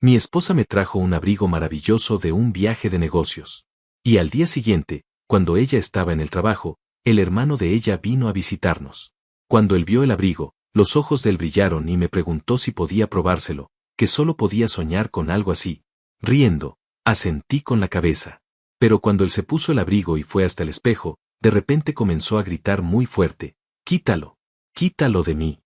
Mi esposa me trajo un abrigo maravilloso de un viaje de negocios. Y al día siguiente, cuando ella estaba en el trabajo, el hermano de ella vino a visitarnos. Cuando él vio el abrigo, los ojos de él brillaron y me preguntó si podía probárselo, que solo podía soñar con algo así. Riendo, asentí con la cabeza. Pero cuando él se puso el abrigo y fue hasta el espejo, de repente comenzó a gritar muy fuerte: «¡Quítalo! ¡Quítalo de mí!».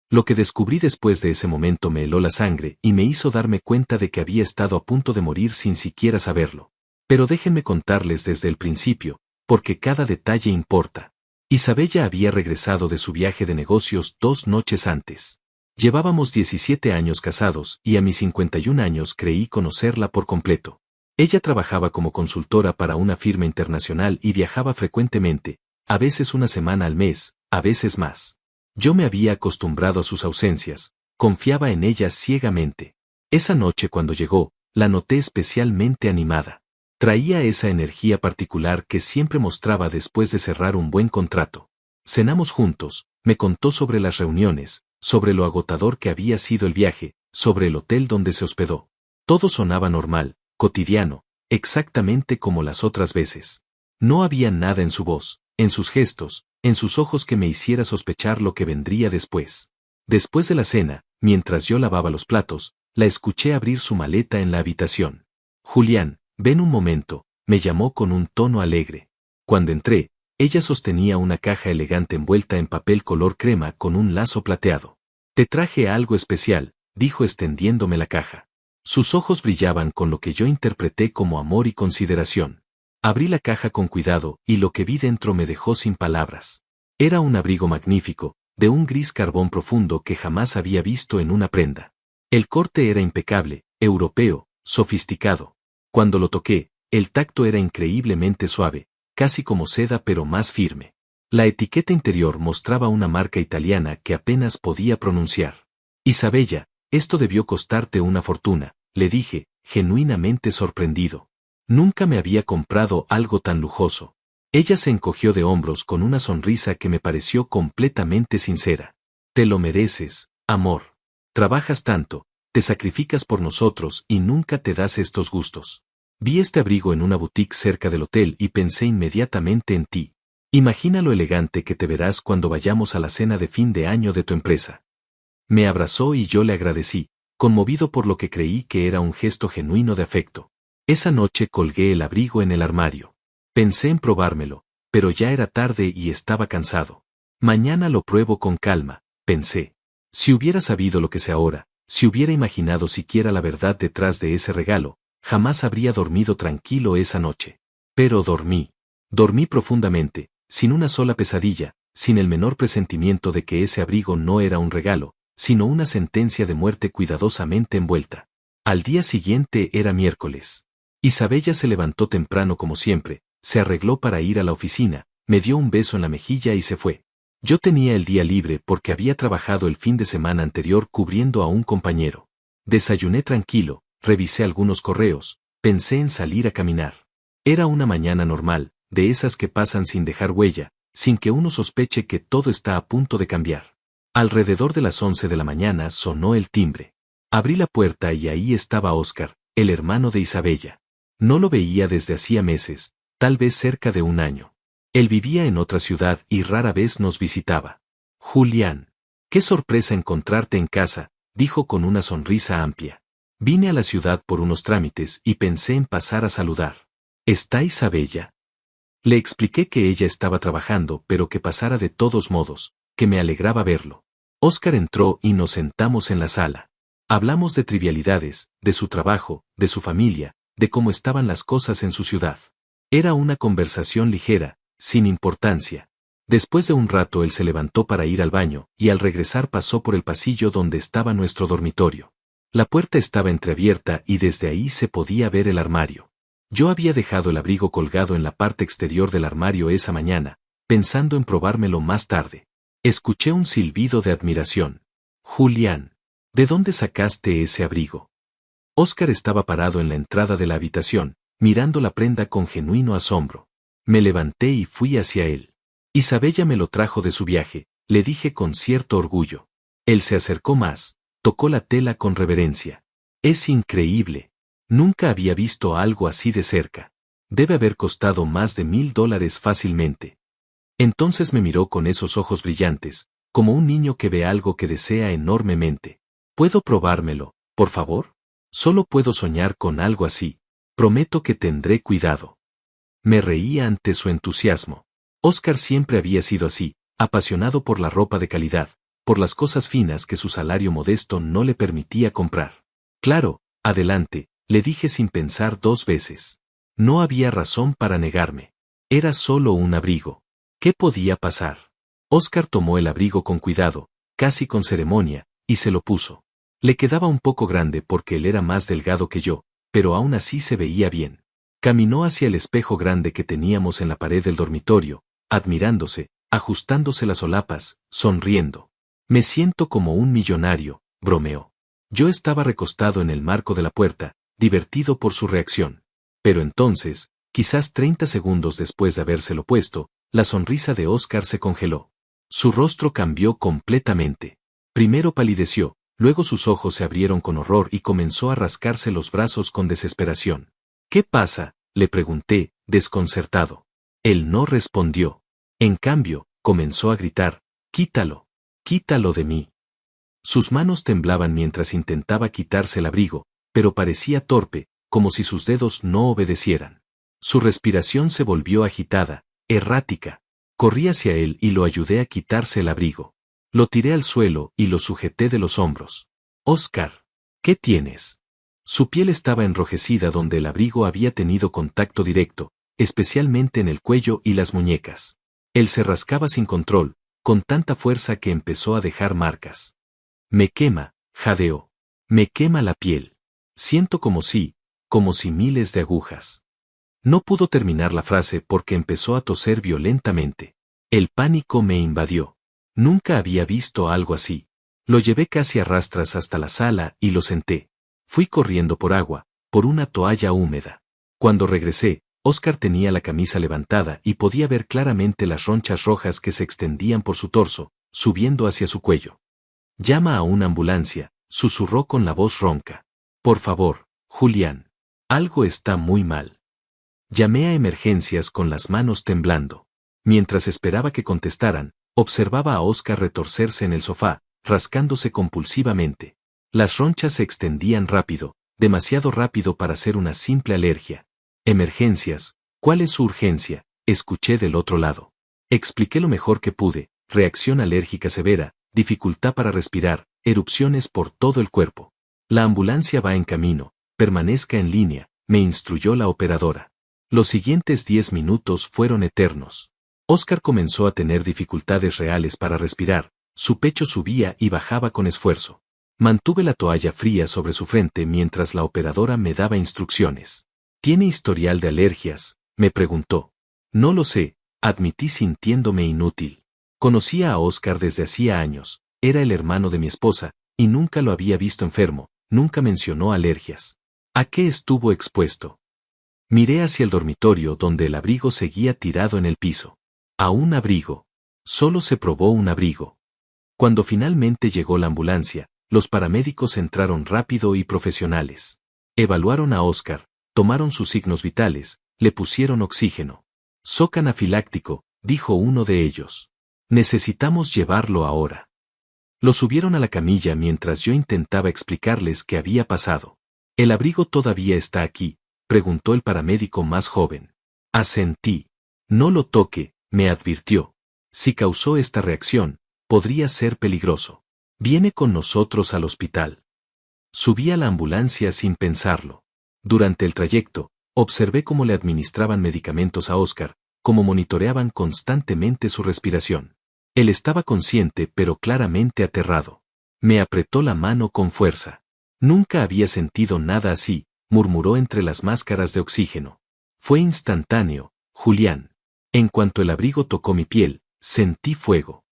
Lo que descubrí después de ese momento me heló la sangre y me hizo darme cuenta de que había estado a punto de morir sin siquiera saberlo. Pero déjenme contarles desde el principio, porque cada detalle importa. Isabella había regresado de su viaje de negocios 2 noches antes. Llevábamos 17 años casados y a mis 51 años creí conocerla por completo. Ella trabajaba como consultora para una firma internacional y viajaba frecuentemente, a veces una semana al mes, a veces más. Yo me había acostumbrado a sus ausencias, confiaba en ella ciegamente. Esa noche cuando llegó, la noté especialmente animada. Traía esa energía particular que siempre mostraba después de cerrar un buen contrato. Cenamos juntos, me contó sobre las reuniones, sobre lo agotador que había sido el viaje, sobre el hotel donde se hospedó. Todo sonaba normal, cotidiano, exactamente como las otras veces. No había nada en su voz, en sus gestos, en sus ojos que me hiciera sospechar lo que vendría después. Después de la cena, mientras yo lavaba los platos, la escuché abrir su maleta en la habitación. «Julián, ven un momento», me llamó con un tono alegre. Cuando entré, ella sostenía una caja elegante envuelta en papel color crema con un lazo plateado. «Te traje algo especial», dijo extendiéndome la caja. Sus ojos brillaban con lo que yo interpreté como amor y consideración. Abrí la caja con cuidado y lo que vi dentro me dejó sin palabras. Era un abrigo magnífico, de un gris carbón profundo que jamás había visto en una prenda. El corte era impecable, europeo, sofisticado. Cuando lo toqué, el tacto era increíblemente suave, casi como seda pero más firme. La etiqueta interior mostraba una marca italiana que apenas podía pronunciar. «Isabella, esto debió costarte una fortuna», le dije, genuinamente sorprendido. Nunca me había comprado algo tan lujoso. Ella se encogió de hombros con una sonrisa que me pareció completamente sincera. «Te lo mereces, amor. Trabajas tanto, te sacrificas por nosotros y nunca te das estos gustos. Vi este abrigo en una boutique cerca del hotel y pensé inmediatamente en ti. Imagina lo elegante que te verás cuando vayamos a la cena de fin de año de tu empresa». Me abrazó y yo le agradecí, conmovido por lo que creí que era un gesto genuino de afecto. Esa noche colgué el abrigo en el armario. Pensé en probármelo, pero ya era tarde y estaba cansado. «Mañana lo pruebo con calma», pensé. Si hubiera sabido lo que sé ahora, si hubiera imaginado siquiera la verdad detrás de ese regalo, jamás habría dormido tranquilo esa noche. Pero dormí. Dormí profundamente, sin una sola pesadilla, sin el menor presentimiento de que ese abrigo no era un regalo, sino una sentencia de muerte cuidadosamente envuelta. Al día siguiente era miércoles. Isabella se levantó temprano como siempre, se arregló para ir a la oficina, me dio un beso en la mejilla y se fue. Yo tenía el día libre porque había trabajado el fin de semana anterior cubriendo a un compañero. Desayuné tranquilo, revisé algunos correos, pensé en salir a caminar. Era una mañana normal, de esas que pasan sin dejar huella, sin que uno sospeche que todo está a punto de cambiar. Alrededor de las 11 de la mañana sonó el timbre. Abrí la puerta y ahí estaba Óscar, el hermano de Isabella. No lo veía desde hacía meses, tal vez cerca de un año. Él vivía en otra ciudad y rara vez nos visitaba. «Julián, qué sorpresa encontrarte en casa», dijo con una sonrisa amplia. «Vine a la ciudad por unos trámites y pensé en pasar a saludar. ¿Está Isabella?». Le expliqué que ella estaba trabajando pero que pasara de todos modos, que me alegraba verlo. Óscar entró y nos sentamos en la sala. Hablamos de trivialidades, de su trabajo, de su familia, de cómo estaban las cosas en su ciudad. Era una conversación ligera, sin importancia. Después de un rato él se levantó para ir al baño, y al regresar pasó por el pasillo donde estaba nuestro dormitorio. La puerta estaba entreabierta y desde ahí se podía ver el armario. Yo había dejado el abrigo colgado en la parte exterior del armario esa mañana, pensando en probármelo más tarde. Escuché un silbido de admiración. «Julián, ¿de dónde sacaste ese abrigo?». Óscar estaba parado en la entrada de la habitación, mirando la prenda con genuino asombro. Me levanté y fui hacia él. «Isabella me lo trajo de su viaje», le dije con cierto orgullo. Él se acercó más, tocó la tela con reverencia. Es increíble. Nunca había visto algo así de cerca. Debe haber costado más de $1000 fácilmente. Entonces me miró con esos ojos brillantes, como un niño que ve algo que desea enormemente. ¿Puedo probármelo, por favor? Solo puedo soñar con algo así. Prometo que tendré cuidado. Me reía ante su entusiasmo. Oscar siempre había sido así, apasionado por la ropa de calidad, por las cosas finas que su salario modesto no le permitía comprar. Claro, adelante, le dije sin pensar 2 veces. No había razón para negarme. Era solo un abrigo. ¿Qué podía pasar? Oscar tomó el abrigo con cuidado, casi con ceremonia, y se lo puso. Le quedaba un poco grande porque él era más delgado que yo, pero aún así se veía bien. Caminó hacia el espejo grande que teníamos en la pared del dormitorio, admirándose, ajustándose las solapas, sonriendo. Me siento como un millonario, bromeó. Yo estaba recostado en el marco de la puerta, divertido por su reacción. Pero entonces, quizás 30 segundos después de habérselo puesto, la sonrisa de Oscar se congeló. Su rostro cambió completamente. Primero palideció, luego sus ojos se abrieron con horror y comenzó a rascarse los brazos con desesperación. ¿Qué pasa?, le pregunté, desconcertado. Él no respondió. En cambio, comenzó a gritar, «¡Quítalo! ¡Quítalo de mí!». Sus manos temblaban mientras intentaba quitarse el abrigo, pero parecía torpe, como si sus dedos no obedecieran. Su respiración se volvió agitada, errática. Corrí hacia él y lo ayudé a quitarse el abrigo. Lo tiré al suelo y lo sujeté de los hombros. «Oscar, ¿qué tienes?». Su piel estaba enrojecida donde el abrigo había tenido contacto directo, especialmente en el cuello y las muñecas. Él se rascaba sin control, con tanta fuerza que empezó a dejar marcas. «Me quema», jadeó. «Me quema la piel. Siento como si miles de agujas». No pudo terminar la frase porque empezó a toser violentamente. El pánico me invadió. Nunca había visto algo así. Lo llevé casi a rastras hasta la sala y lo senté. Fui corriendo por agua, por una toalla húmeda. Cuando regresé, Oscar tenía la camisa levantada y podía ver claramente las ronchas rojas que se extendían por su torso, subiendo hacia su cuello. «Llama a una ambulancia», susurró con la voz ronca. «Por favor, Julián. Algo está muy mal». Llamé a emergencias con las manos temblando. Mientras esperaba que contestaran, observaba a Oscar retorcerse en el sofá, rascándose compulsivamente. Las ronchas se extendían rápido, demasiado rápido para ser una simple alergia. «Emergencias, ¿cuál es su urgencia?», escuché del otro lado. Expliqué lo mejor que pude: reacción alérgica severa, dificultad para respirar, erupciones por todo el cuerpo. «La ambulancia va en camino, permanezca en línea», me instruyó la operadora. Los siguientes 10 minutos fueron eternos. Oscar comenzó a tener dificultades reales para respirar, su pecho subía y bajaba con esfuerzo. Mantuve la toalla fría sobre su frente mientras la operadora me daba instrucciones. «¿Tiene historial de alergias?», me preguntó. «No lo sé», admití sintiéndome inútil. Conocía a Oscar desde hacía años, era el hermano de mi esposa, y nunca lo había visto enfermo, nunca mencionó alergias. ¿A qué estuvo expuesto? Miré hacia el dormitorio donde el abrigo seguía tirado en el piso. A un abrigo. Solo se probó un abrigo. Cuando finalmente llegó la ambulancia, los paramédicos entraron rápido y profesionales. Evaluaron a Oscar, tomaron sus signos vitales, le pusieron oxígeno. «Shock anafiláctico», dijo uno de ellos. «Necesitamos llevarlo ahora». Lo subieron a la camilla mientras yo intentaba explicarles qué había pasado. «¿El abrigo todavía está aquí?», preguntó el paramédico más joven. Asentí. «No lo toque», me advirtió. «Si causó esta reacción, podría ser peligroso. Viene con nosotros al hospital». Subí a la ambulancia sin pensarlo. Durante el trayecto, observé cómo le administraban medicamentos a Oscar, cómo monitoreaban constantemente su respiración. Él estaba consciente pero claramente aterrado. Me apretó la mano con fuerza. «Nunca había sentido nada así», murmuró entre las máscaras de oxígeno. «Fue instantáneo, Julián. En cuanto el abrigo tocó mi piel, sentí fuego».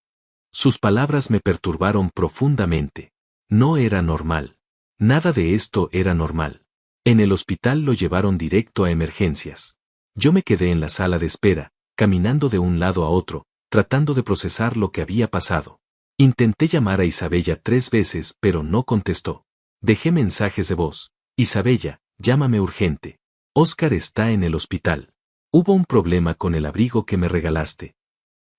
Sus palabras me perturbaron profundamente. No era normal. Nada de esto era normal. En el hospital lo llevaron directo a emergencias. Yo me quedé en la sala de espera, caminando de un lado a otro, tratando de procesar lo que había pasado. Intenté llamar a Isabella 3 veces pero no contestó. Dejé mensajes de voz. Isabella, llámame urgente. Óscar está en el hospital. Hubo un problema con el abrigo que me regalaste.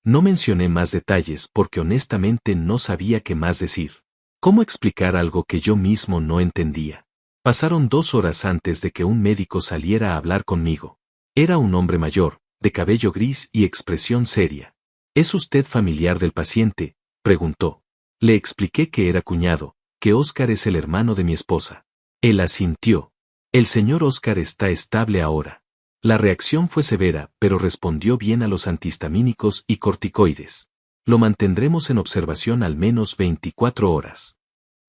No mencioné más detalles porque honestamente no sabía qué más decir. ¿Cómo explicar algo que yo mismo no entendía? Pasaron 2 horas antes de que un médico saliera a hablar conmigo. Era un hombre mayor, de cabello gris y expresión seria. ¿Es usted familiar del paciente?, preguntó. Le expliqué que era cuñado, que Óscar es el hermano de mi esposa. Él asintió. El señor Óscar está estable ahora. La reacción fue severa, pero respondió bien a los antihistamínicos y corticoides. Lo mantendremos en observación al menos 24 horas.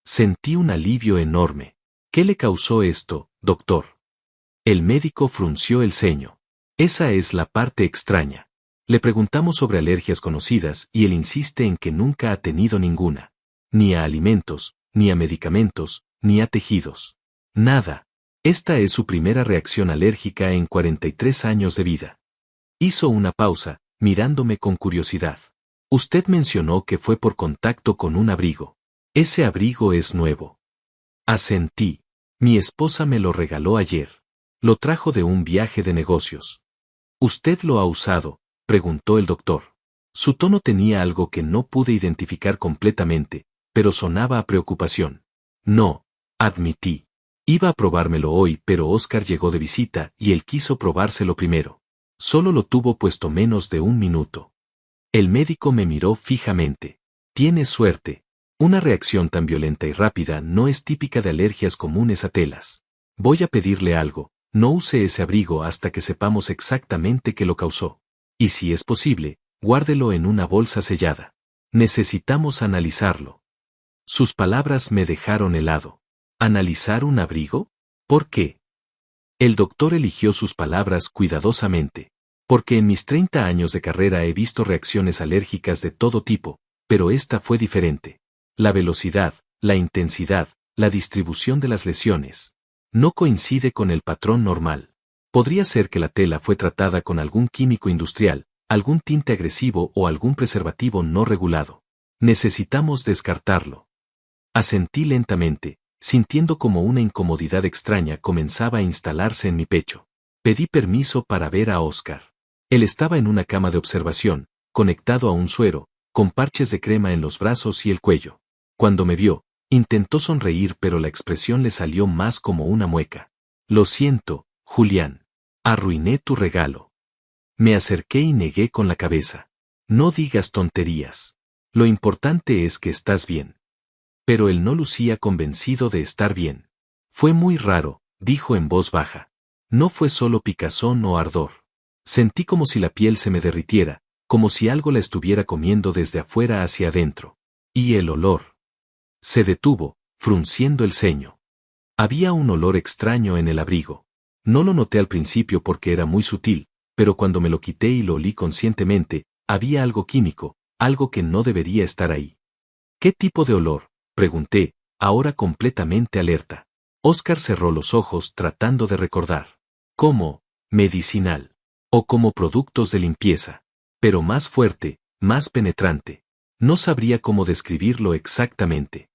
Sentí un alivio enorme. ¿Qué le causó esto, doctor? El médico frunció el ceño. Esa es la parte extraña. Le preguntamos sobre alergias conocidas y él insiste en que nunca ha tenido ninguna. Ni a alimentos, ni a medicamentos, ni a tejidos. Nada. Esta es su primera reacción alérgica en 43 años de vida. Hizo una pausa, mirándome con curiosidad. Usted mencionó que fue por contacto con un abrigo. Ese abrigo es nuevo. Asentí. Mi esposa me lo regaló ayer. Lo trajo de un viaje de negocios. ¿Usted lo ha usado?, preguntó el doctor. Su tono tenía algo que no pude identificar completamente, pero sonaba a preocupación. No, admití. Iba a probármelo hoy, pero Óscar llegó de visita y él quiso probárselo primero. Solo lo tuvo puesto menos de 1 minuto. El médico me miró fijamente. Tienes suerte. Una reacción tan violenta y rápida no es típica de alergias comunes a telas. Voy a pedirle algo. No use ese abrigo hasta que sepamos exactamente qué lo causó. Y si es posible, guárdelo en una bolsa sellada. Necesitamos analizarlo. Sus palabras me dejaron helado. ¿Analizar un abrigo? ¿Por qué? El doctor eligió sus palabras cuidadosamente. Porque en mis 30 años de carrera he visto reacciones alérgicas de todo tipo, pero esta fue diferente. La velocidad, la intensidad, la distribución de las lesiones. No coincide con el patrón normal. Podría ser que la tela fue tratada con algún químico industrial, algún tinte agresivo o algún preservativo no regulado. Necesitamos descartarlo. Asentí lentamente, sintiendo como una incomodidad extraña comenzaba a instalarse en mi pecho. Pedí permiso para ver a Óscar. Él estaba en una cama de observación, conectado a un suero, con parches de crema en los brazos y el cuello. Cuando me vio, intentó sonreír, pero la expresión le salió más como una mueca. Lo siento, Julián. Arruiné tu regalo. Me acerqué y negué con la cabeza. No digas tonterías. Lo importante es que estás bien. Pero él no lucía convencido de estar bien. Fue muy raro, dijo en voz baja. No fue solo picazón o ardor. Sentí como si la piel se me derritiera, como si algo la estuviera comiendo desde afuera hacia adentro. Y el olor. Se detuvo, frunciendo el ceño. Había un olor extraño en el abrigo. No lo noté al principio porque era muy sutil, pero cuando me lo quité y lo olí conscientemente, había algo químico, algo que no debería estar ahí. ¿Qué tipo de olor?, pregunté, ahora completamente alerta. Óscar cerró los ojos tratando de recordar. ¿Cómo? Medicinal. O como productos de limpieza. Pero más fuerte, más penetrante. No sabría cómo describirlo exactamente.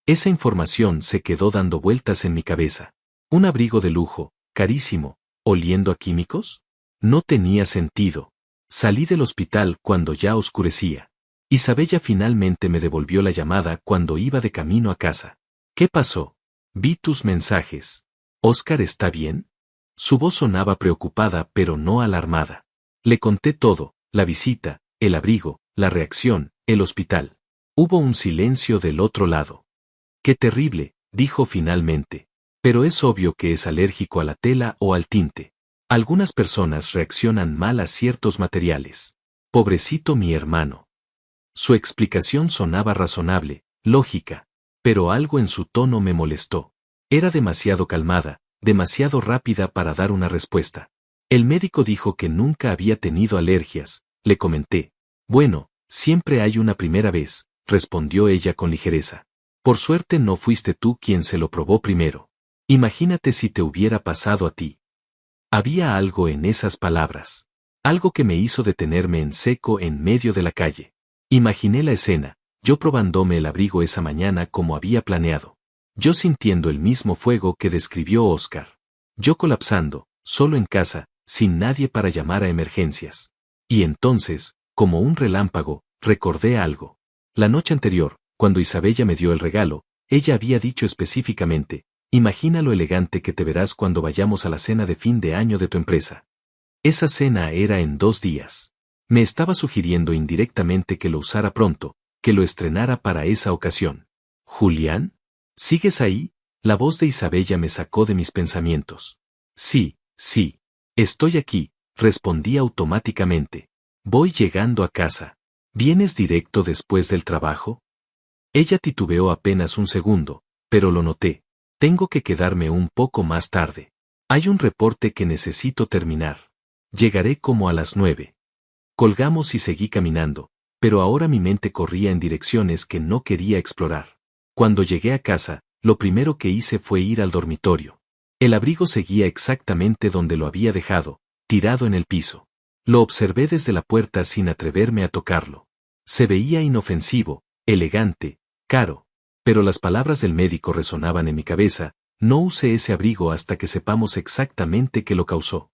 Esa información se quedó dando vueltas en mi cabeza. ¿Un abrigo de lujo, carísimo, oliendo a químicos? No tenía sentido. Salí del hospital cuando ya oscurecía. Isabella finalmente me devolvió la llamada cuando iba de camino a casa. ¿Qué pasó? Vi tus mensajes. ¿Óscar está bien? Su voz sonaba preocupada pero no alarmada. Le conté todo, la visita, el abrigo, la reacción, el hospital. Hubo un silencio del otro lado. Qué terrible, dijo finalmente. Pero es obvio que es alérgico a la tela o al tinte. Algunas personas reaccionan mal a ciertos materiales. Pobrecito mi hermano. Su explicación sonaba razonable, lógica, pero algo en su tono me molestó. Era demasiado calmada, demasiado rápida para dar una respuesta. El médico dijo que nunca había tenido alergias, le comenté. Bueno, siempre hay una primera vez, respondió ella con ligereza. Por suerte no fuiste tú quien se lo probó primero. Imagínate si te hubiera pasado a ti. Había algo en esas palabras. Algo que me hizo detenerme en seco en medio de la calle. Imaginé la escena, yo probándome el abrigo esa mañana como había planeado. Yo sintiendo el mismo fuego que describió Oscar. Yo colapsando, solo en casa, sin nadie para llamar a emergencias. Y entonces, como un relámpago, recordé algo. La noche anterior, cuando Isabella me dio el regalo, ella había dicho específicamente: imagina lo elegante que te verás cuando vayamos a la cena de fin de año de tu empresa. Esa cena era en 2 días. Me estaba sugiriendo indirectamente que lo usara pronto, que lo estrenara para esa ocasión. ¿Julián? ¿Sigues ahí? La voz de Isabella me sacó de mis pensamientos. Sí, sí. Estoy aquí, respondí automáticamente. Voy llegando a casa. ¿Vienes directo después del trabajo? Ella titubeó apenas un segundo, pero lo noté. Tengo que quedarme un poco más tarde. Hay un reporte que necesito terminar. Llegaré como a las 9. Colgamos y seguí caminando, pero ahora mi mente corría en direcciones que no quería explorar. Cuando llegué a casa, lo primero que hice fue ir al dormitorio. El abrigo seguía exactamente donde lo había dejado, tirado en el piso. Lo observé desde la puerta sin atreverme a tocarlo. Se veía inofensivo, elegante, caro. Pero las palabras del médico resonaban en mi cabeza: no use ese abrigo hasta que sepamos exactamente qué lo causó.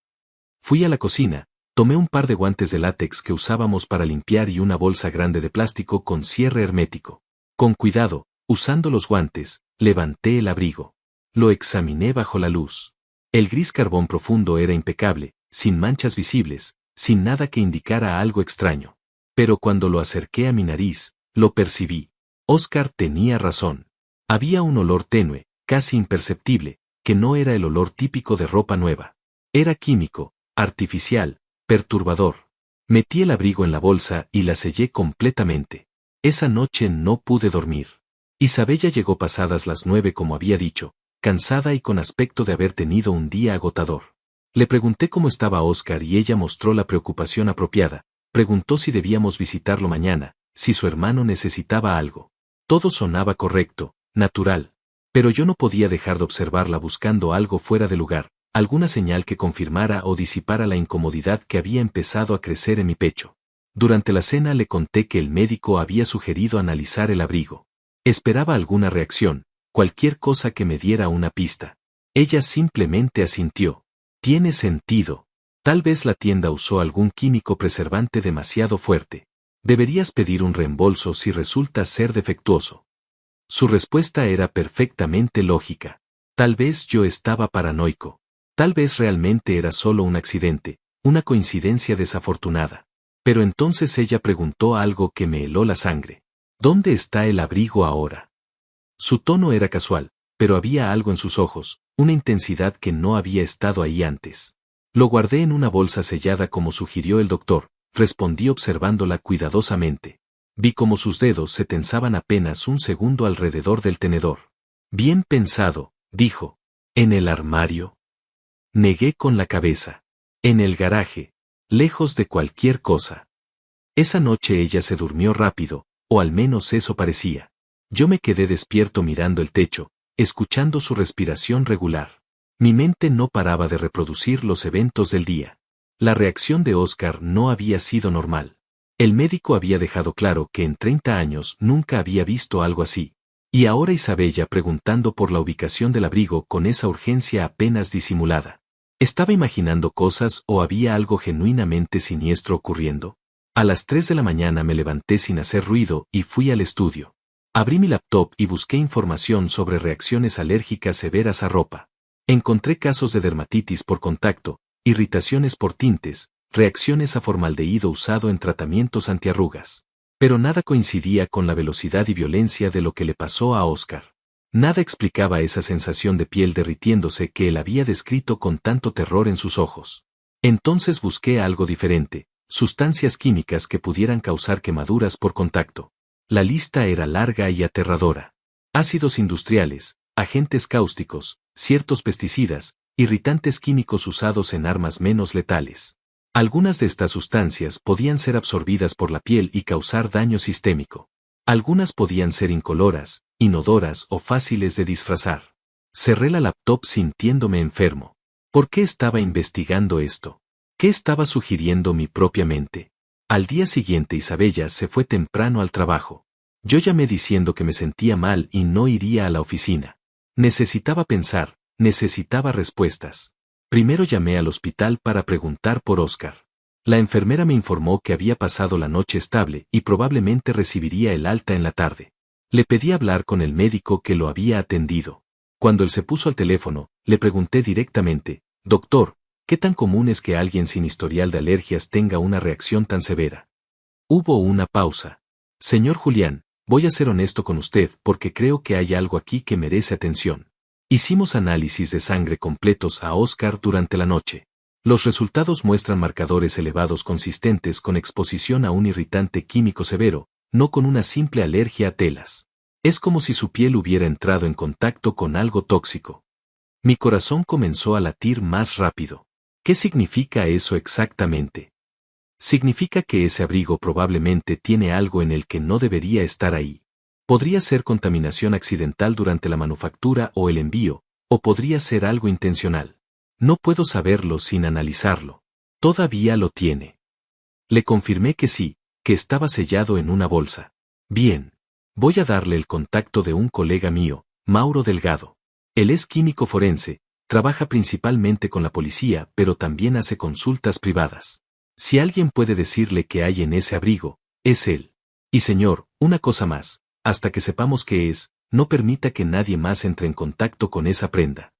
Fui a la cocina, tomé un par de guantes de látex que usábamos para limpiar y una bolsa grande de plástico con cierre hermético. Con cuidado, usando los guantes, levanté el abrigo. Lo examiné bajo la luz. El gris carbón profundo era impecable, sin manchas visibles, sin nada que indicara algo extraño. Pero cuando lo acerqué a mi nariz, lo percibí. Oscar tenía razón. Había un olor tenue, casi imperceptible, que no era el olor típico de ropa nueva. Era químico, artificial, perturbador. Metí el abrigo en la bolsa y la sellé completamente. Esa noche no pude dormir. Isabella llegó pasadas las 9 como había dicho, cansada y con aspecto de haber tenido un día agotador. Le pregunté cómo estaba Oscar y ella mostró la preocupación apropiada. Preguntó si debíamos visitarlo mañana, si su hermano necesitaba algo. Todo sonaba correcto, natural. Pero yo no podía dejar de observarla buscando algo fuera de lugar, alguna señal que confirmara o disipara la incomodidad que había empezado a crecer en mi pecho. Durante la cena le conté que el médico había sugerido analizar el abrigo. Esperaba alguna reacción, cualquier cosa que me diera una pista. Ella simplemente asintió. Tiene sentido. Tal vez la tienda usó algún químico preservante demasiado fuerte. Deberías pedir un reembolso si resulta ser defectuoso. Su respuesta era perfectamente lógica. Tal vez yo estaba paranoico. Tal vez realmente era solo un accidente, una coincidencia desafortunada. Pero entonces ella preguntó algo que me heló la sangre. ¿Dónde está el abrigo ahora? Su tono era casual, pero había algo en sus ojos, una intensidad que no había estado ahí antes. Lo guardé en una bolsa sellada como sugirió el doctor, respondí observándola cuidadosamente. Vi cómo sus dedos se tensaban apenas un segundo alrededor del tenedor. Bien pensado, dijo. ¿En el armario? Negué con la cabeza. En el garaje, lejos de cualquier cosa. Esa noche ella se durmió rápido, o al menos eso parecía. Yo me quedé despierto mirando el techo, escuchando su respiración regular. Mi mente no paraba de reproducir los eventos del día. La reacción de Oscar no había sido normal. El médico había dejado claro que en 30 años nunca había visto algo así. Y ahora Isabella preguntando por la ubicación del abrigo con esa urgencia apenas disimulada. ¿Estaba imaginando cosas o había algo genuinamente siniestro ocurriendo? A las 3 de la mañana me levanté sin hacer ruido y fui al estudio. Abrí mi laptop y busqué información sobre reacciones alérgicas severas a ropa. Encontré casos de dermatitis por contacto, irritaciones por tintes, reacciones a formaldehído usado en tratamientos antiarrugas. Pero nada coincidía con la velocidad y violencia de lo que le pasó a Oscar. Nada explicaba esa sensación de piel derritiéndose que él había descrito con tanto terror en sus ojos. Entonces busqué algo diferente, sustancias químicas que pudieran causar quemaduras por contacto. La lista era larga y aterradora. Ácidos industriales, agentes cáusticos, ciertos pesticidas, irritantes químicos usados en armas menos letales. Algunas de estas sustancias podían ser absorbidas por la piel y causar daño sistémico. Algunas podían ser incoloras, inodoras o fáciles de disfrazar. Cerré la laptop sintiéndome enfermo. ¿Por qué estaba investigando esto? ¿Qué estaba sugiriendo mi propia mente? Al día siguiente Isabella se fue temprano al trabajo. Yo llamé diciendo que me sentía mal y no iría a la oficina. Necesitaba pensar, necesitaba respuestas. Primero llamé al hospital para preguntar por Oscar. La enfermera me informó que había pasado la noche estable y probablemente recibiría el alta en la tarde. Le pedí hablar con el médico que lo había atendido. Cuando él se puso al teléfono, le pregunté directamente, «Doctor, ¿qué tan común es que alguien sin historial de alergias tenga una reacción tan severa?» Hubo una pausa. «Señor Julián, voy a ser honesto con usted porque creo que hay algo aquí que merece atención. Hicimos análisis de sangre completos a Oscar durante la noche. Los resultados muestran marcadores elevados consistentes con exposición a un irritante químico severo, no con una simple alergia a telas. Es como si su piel hubiera entrado en contacto con algo tóxico». Mi corazón comenzó a latir más rápido. ¿Qué significa eso exactamente? Significa que ese abrigo probablemente tiene algo en el que no debería estar ahí. Podría ser contaminación accidental durante la manufactura o el envío, o podría ser algo intencional. No puedo saberlo sin analizarlo. Todavía lo tiene. Le confirmé que sí, que estaba sellado en una bolsa. Bien. Voy a darle el contacto de un colega mío, Mauro Delgado. Él es químico forense, trabaja principalmente con la policía, pero también hace consultas privadas. Si alguien puede decirle qué hay en ese abrigo, es él. Y señor, una cosa más, hasta que sepamos qué es, no permita que nadie más entre en contacto con esa prenda.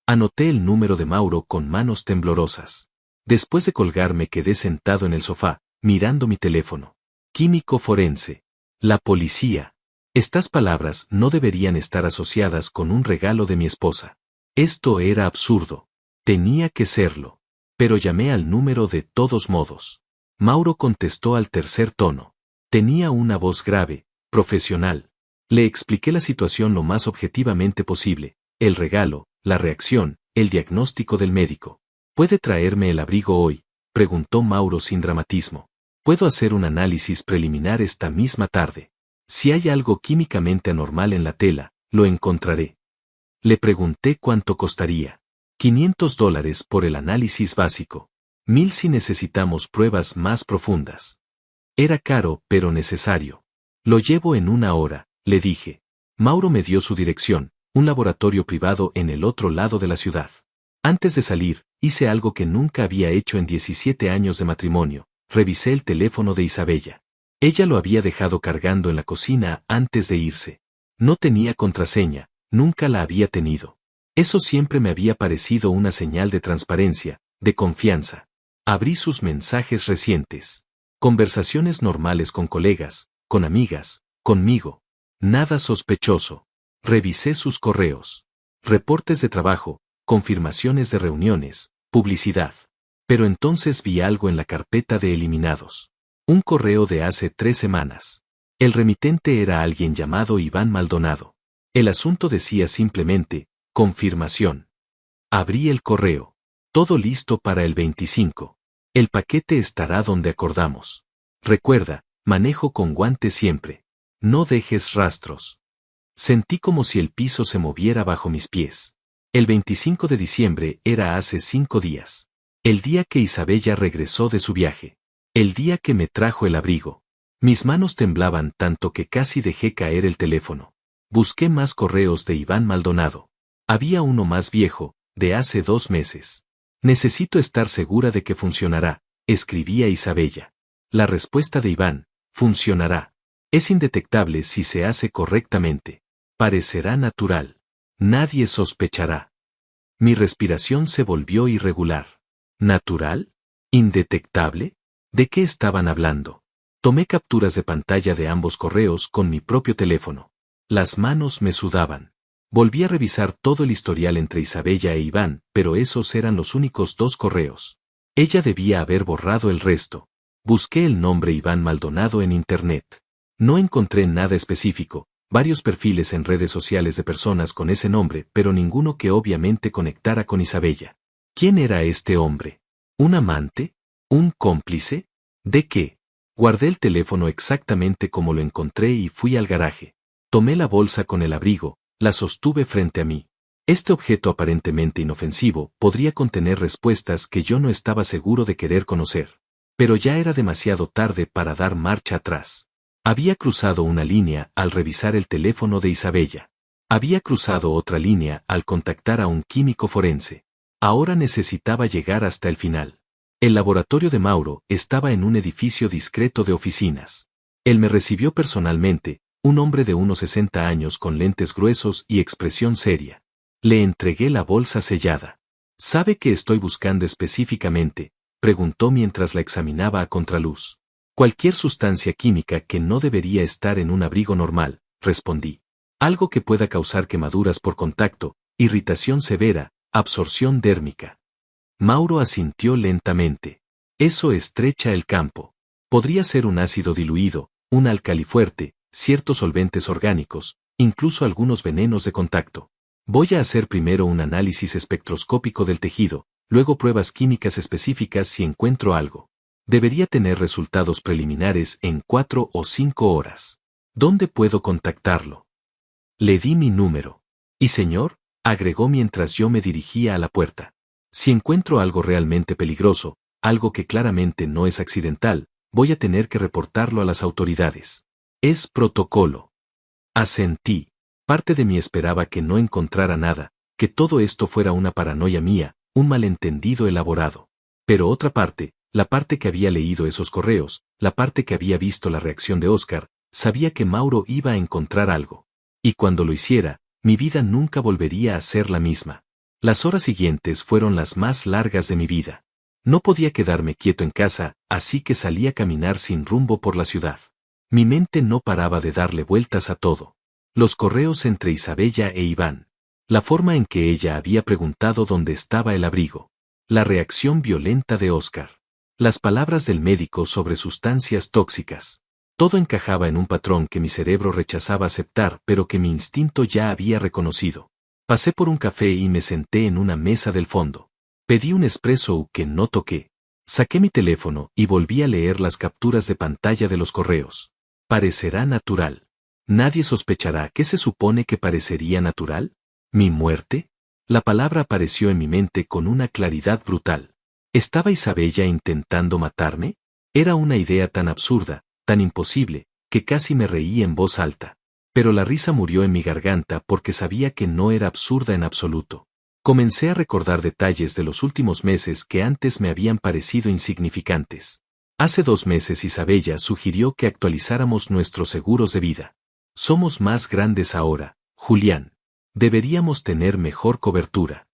Anoté el número de Mauro con manos temblorosas. Después de colgar me quedé sentado en el sofá, mirando mi teléfono. Químico forense. La policía. Estas palabras no deberían estar asociadas con un regalo de mi esposa. Esto era absurdo. Tenía que serlo. Pero llamé al número de todos modos. Mauro contestó al tercer tono. Tenía una voz grave, profesional. Le expliqué la situación lo más objetivamente posible, el regalo, la reacción, el diagnóstico del médico. ¿Puede traerme el abrigo hoy?, preguntó Mauro sin dramatismo. Puedo hacer un análisis preliminar esta misma tarde. Si hay algo químicamente anormal en la tela, lo encontraré. Le pregunté cuánto costaría. $500 por el análisis básico. 1000 si necesitamos pruebas más profundas. Era caro, pero necesario. Lo llevo en 1 hora, le dije. Mauro me dio su dirección, un laboratorio privado en el otro lado de la ciudad. Antes de salir, hice algo que nunca había hecho en 17 años de matrimonio. Revisé el teléfono de Isabella. Ella lo había dejado cargando en la cocina antes de irse. No tenía contraseña, nunca la había tenido. Eso siempre me había parecido una señal de transparencia, de confianza. Abrí sus mensajes recientes. Conversaciones normales con colegas, con amigas, conmigo. Nada sospechoso. Revisé sus correos. Reportes de trabajo, confirmaciones de reuniones, publicidad. Pero entonces vi algo en la carpeta de eliminados. Un correo de hace 3 semanas. El remitente era alguien llamado Iván Maldonado. El asunto decía simplemente, confirmación. Abrí el correo. Todo listo para el 25. El paquete estará donde acordamos. Recuerda, manejo con guantes siempre. No dejes rastros. Sentí como si el piso se moviera bajo mis pies. El 25 de diciembre era hace 5 días. El día que Isabella regresó de su viaje. El día que me trajo el abrigo. Mis manos temblaban tanto que casi dejé caer el teléfono. Busqué más correos de Iván Maldonado. Había uno más viejo, de hace 2 meses. Necesito estar segura de que funcionará, escribía Isabella. La respuesta de Iván, funcionará. Es indetectable si se hace correctamente. Parecerá natural. Nadie sospechará. Mi respiración se volvió irregular. ¿Natural? ¿Indetectable? ¿De qué estaban hablando? Tomé capturas de pantalla de ambos correos con mi propio teléfono. Las manos me sudaban. Volví a revisar todo el historial entre Isabella e Iván, pero esos eran los únicos 2 correos. Ella debía haber borrado el resto. Busqué el nombre Iván Maldonado en Internet. No encontré nada específico, varios perfiles en redes sociales de personas con ese nombre, pero ninguno que obviamente conectara con Isabella. ¿Quién era este hombre? ¿Un amante? ¿Un cómplice? ¿De qué? Guardé el teléfono exactamente como lo encontré y fui al garaje. Tomé la bolsa con el abrigo, la sostuve frente a mí. Este objeto aparentemente inofensivo podría contener respuestas que yo no estaba seguro de querer conocer. Pero ya era demasiado tarde para dar marcha atrás. Había cruzado una línea al revisar el teléfono de Isabella. Había cruzado otra línea al contactar a un químico forense. Ahora necesitaba llegar hasta el final. El laboratorio de Mauro estaba en un edificio discreto de oficinas. Él me recibió personalmente, un hombre de unos 60 años con lentes gruesos y expresión seria. Le entregué la bolsa sellada. ¿Sabe qué estoy buscando específicamente?, preguntó mientras la examinaba a contraluz. Cualquier sustancia química que no debería estar en un abrigo normal, respondí. Algo que pueda causar quemaduras por contacto, irritación severa, absorción dérmica. Mauro asintió lentamente. Eso estrecha el campo. Podría ser un ácido diluido, un álcali fuerte, ciertos solventes orgánicos, incluso algunos venenos de contacto. Voy a hacer primero un análisis espectroscópico del tejido, luego pruebas químicas específicas si encuentro algo. Debería tener resultados preliminares en 4 o 5 horas. ¿Dónde puedo contactarlo? Le di mi número. Y señor, agregó mientras yo me dirigía a la puerta. Si encuentro algo realmente peligroso, algo que claramente no es accidental, voy a tener que reportarlo a las autoridades. Es protocolo. Asentí. Parte de mí esperaba que no encontrara nada, que todo esto fuera una paranoia mía, un malentendido elaborado. Pero otra parte, la parte que había leído esos correos, la parte que había visto la reacción de Oscar, sabía que Mauro iba a encontrar algo. Y cuando lo hiciera, mi vida nunca volvería a ser la misma. Las horas siguientes fueron las más largas de mi vida. No podía quedarme quieto en casa, así que salí a caminar sin rumbo por la ciudad. Mi mente no paraba de darle vueltas a todo. Los correos entre Isabella e Iván. La forma en que ella había preguntado dónde estaba el abrigo. La reacción violenta de Oscar. Las palabras del médico sobre sustancias tóxicas. Todo encajaba en un patrón que mi cerebro rechazaba aceptar, pero que mi instinto ya había reconocido. Pasé por un café y me senté en una mesa del fondo. Pedí un espresso que no toqué. Saqué mi teléfono y volví a leer las capturas de pantalla de los correos. Parecerá natural. Nadie sospechará. ¿Qué se supone que parecería natural? ¿Mi muerte? La palabra apareció en mi mente con una claridad brutal. ¿Estaba Isabella intentando matarme? Era una idea tan absurda, tan imposible, que casi me reí en voz alta. Pero la risa murió en mi garganta porque sabía que no era absurda en absoluto. Comencé a recordar detalles de los últimos meses que antes me habían parecido insignificantes. Hace 2 meses Isabella sugirió que actualizáramos nuestros seguros de vida. Somos más grandes ahora, Julián. Deberíamos tener mejor cobertura.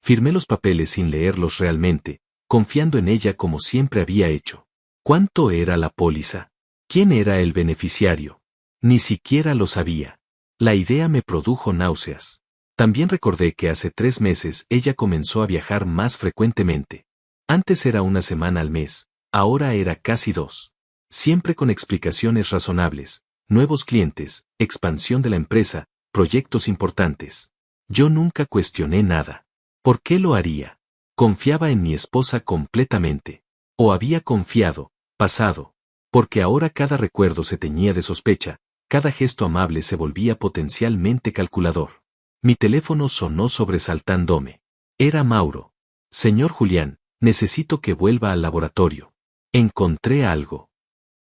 Firmé los papeles sin leerlos realmente, confiando en ella como siempre había hecho. ¿Cuánto era la póliza? ¿Quién era el beneficiario? Ni siquiera lo sabía. La idea me produjo náuseas. También recordé que hace 3 meses ella comenzó a viajar más frecuentemente. Antes era una semana al mes, ahora era casi 2. Siempre con explicaciones razonables, nuevos clientes, expansión de la empresa, proyectos importantes. Yo nunca cuestioné nada. ¿Por qué lo haría? Confiaba en mi esposa completamente. O había confiado, pasado. Porque ahora cada recuerdo se teñía de sospecha, cada gesto amable se volvía potencialmente calculador. Mi teléfono sonó sobresaltándome. Era Mauro. Señor Julián, necesito que vuelva al laboratorio. Encontré algo.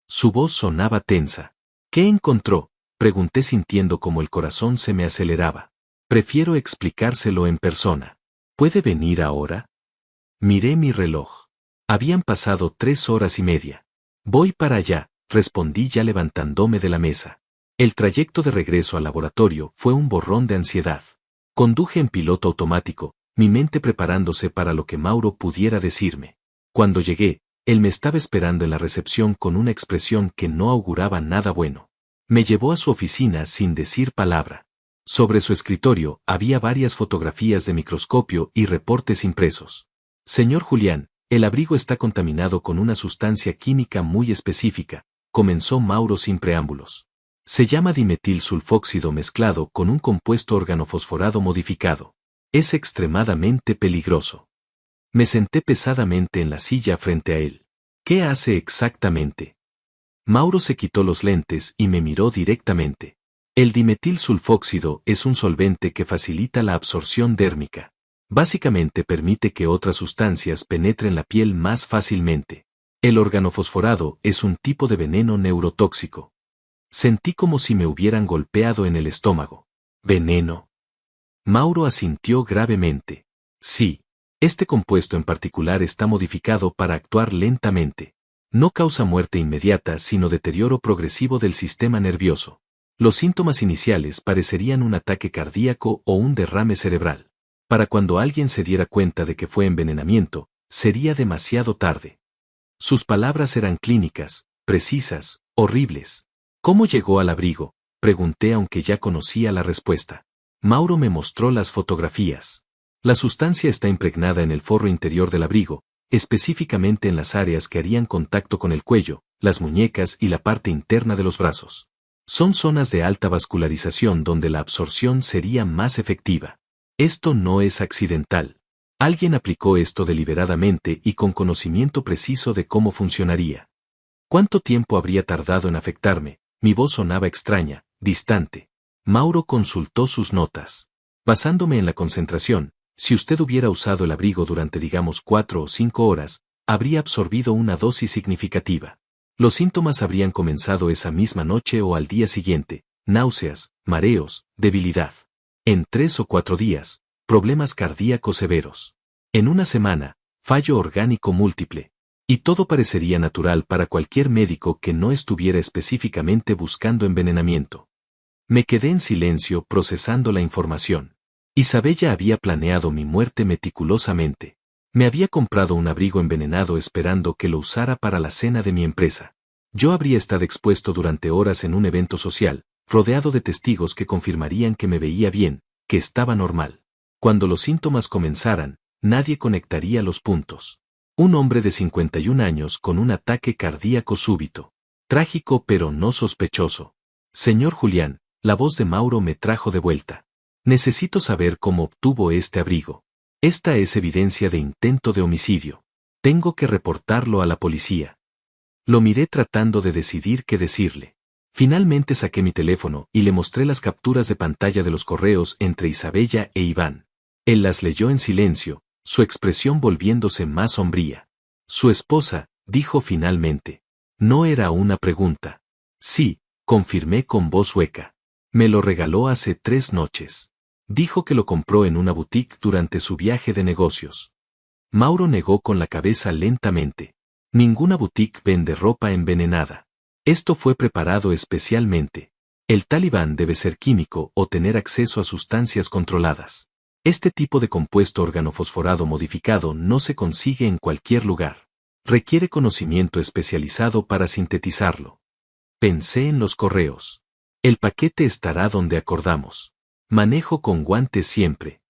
Su voz sonaba tensa. ¿Qué encontró?, pregunté sintiendo como el corazón se me aceleraba. Prefiero explicárselo en persona. ¿Puede venir ahora? Miré mi reloj. Habían pasado 3 horas y media. Voy para allá, respondí ya levantándome de la mesa. El trayecto de regreso al laboratorio fue un borrón de ansiedad. Conduje en piloto automático, mi mente preparándose para lo que Mauro pudiera decirme. Cuando llegué, él me estaba esperando en la recepción con una expresión que no auguraba nada bueno. Me llevó a su oficina sin decir palabra. Sobre su escritorio había varias fotografías de microscopio y reportes impresos. Señor Julián, el abrigo está contaminado con una sustancia química muy específica, comenzó Mauro sin preámbulos. Se llama dimetil sulfóxido mezclado con un compuesto organofosforado modificado. Es extremadamente peligroso. Me senté pesadamente en la silla frente a él. ¿Qué hace exactamente? Mauro se quitó los lentes y me miró directamente. El dimetil sulfóxido es un solvente que facilita la absorción dérmica. Básicamente permite que otras sustancias penetren la piel más fácilmente. El organofosforado es un tipo de veneno neurotóxico. Sentí como si me hubieran golpeado en el estómago. ¿Veneno? Mauro asintió gravemente. Sí. Este compuesto en particular está modificado para actuar lentamente. No causa muerte inmediata sino deterioro progresivo del sistema nervioso. Los síntomas iniciales parecerían un ataque cardíaco o un derrame cerebral. Para cuando alguien se diera cuenta de que fue envenenamiento, sería demasiado tarde. Sus palabras eran clínicas, precisas, horribles. ¿Cómo llegó al abrigo?, pregunté aunque ya conocía la respuesta. Mauro me mostró las fotografías. La sustancia está impregnada en el forro interior del abrigo, específicamente en las áreas que harían contacto con el cuello, las muñecas y la parte interna de los brazos. Son zonas de alta vascularización donde la absorción sería más efectiva. Esto no es accidental. Alguien aplicó esto deliberadamente y con conocimiento preciso de cómo funcionaría. ¿Cuánto tiempo habría tardado en afectarme? Mi voz sonaba extraña, distante. Mauro consultó sus notas. Basándome en la concentración, si usted hubiera usado el abrigo durante digamos 4 o 5 horas, habría absorbido una dosis significativa. Los síntomas habrían comenzado esa misma noche o al día siguiente: náuseas, mareos, debilidad. En 3 o 4 días, problemas cardíacos severos. En una semana, fallo orgánico múltiple. Y todo parecería natural para cualquier médico que no estuviera específicamente buscando envenenamiento. Me quedé en silencio procesando la información. Isabella había planeado mi muerte meticulosamente. Me había comprado un abrigo envenenado esperando que lo usara para la cena de mi empresa. Yo habría estado expuesto durante horas en un evento social, rodeado de testigos que confirmarían que me veía bien, que estaba normal. Cuando los síntomas comenzaran, nadie conectaría los puntos. Un hombre de 51 años con un ataque cardíaco súbito. Trágico pero no sospechoso. Señor Julián, la voz de Mauro me trajo de vuelta. Necesito saber cómo obtuvo este abrigo. Esta es evidencia de intento de homicidio. Tengo que reportarlo a la policía. Lo miré tratando de decidir qué decirle. Finalmente saqué mi teléfono y le mostré las capturas de pantalla de los correos entre Isabella e Iván. Él las leyó en silencio, su expresión volviéndose más sombría. Su esposa, dijo finalmente. No era una pregunta. Sí, confirmé con voz hueca. Me lo regaló hace 3 noches. Dijo que lo compró en una boutique durante su viaje de negocios. Mauro negó con la cabeza lentamente. Ninguna boutique vende ropa envenenada. Esto fue preparado especialmente. El talibán debe ser químico o tener acceso a sustancias controladas. Este tipo de compuesto organofosforado modificado no se consigue en cualquier lugar. Requiere conocimiento especializado para sintetizarlo. Pensé en los correos. El paquete estará donde acordamos. Manejo con guantes siempre.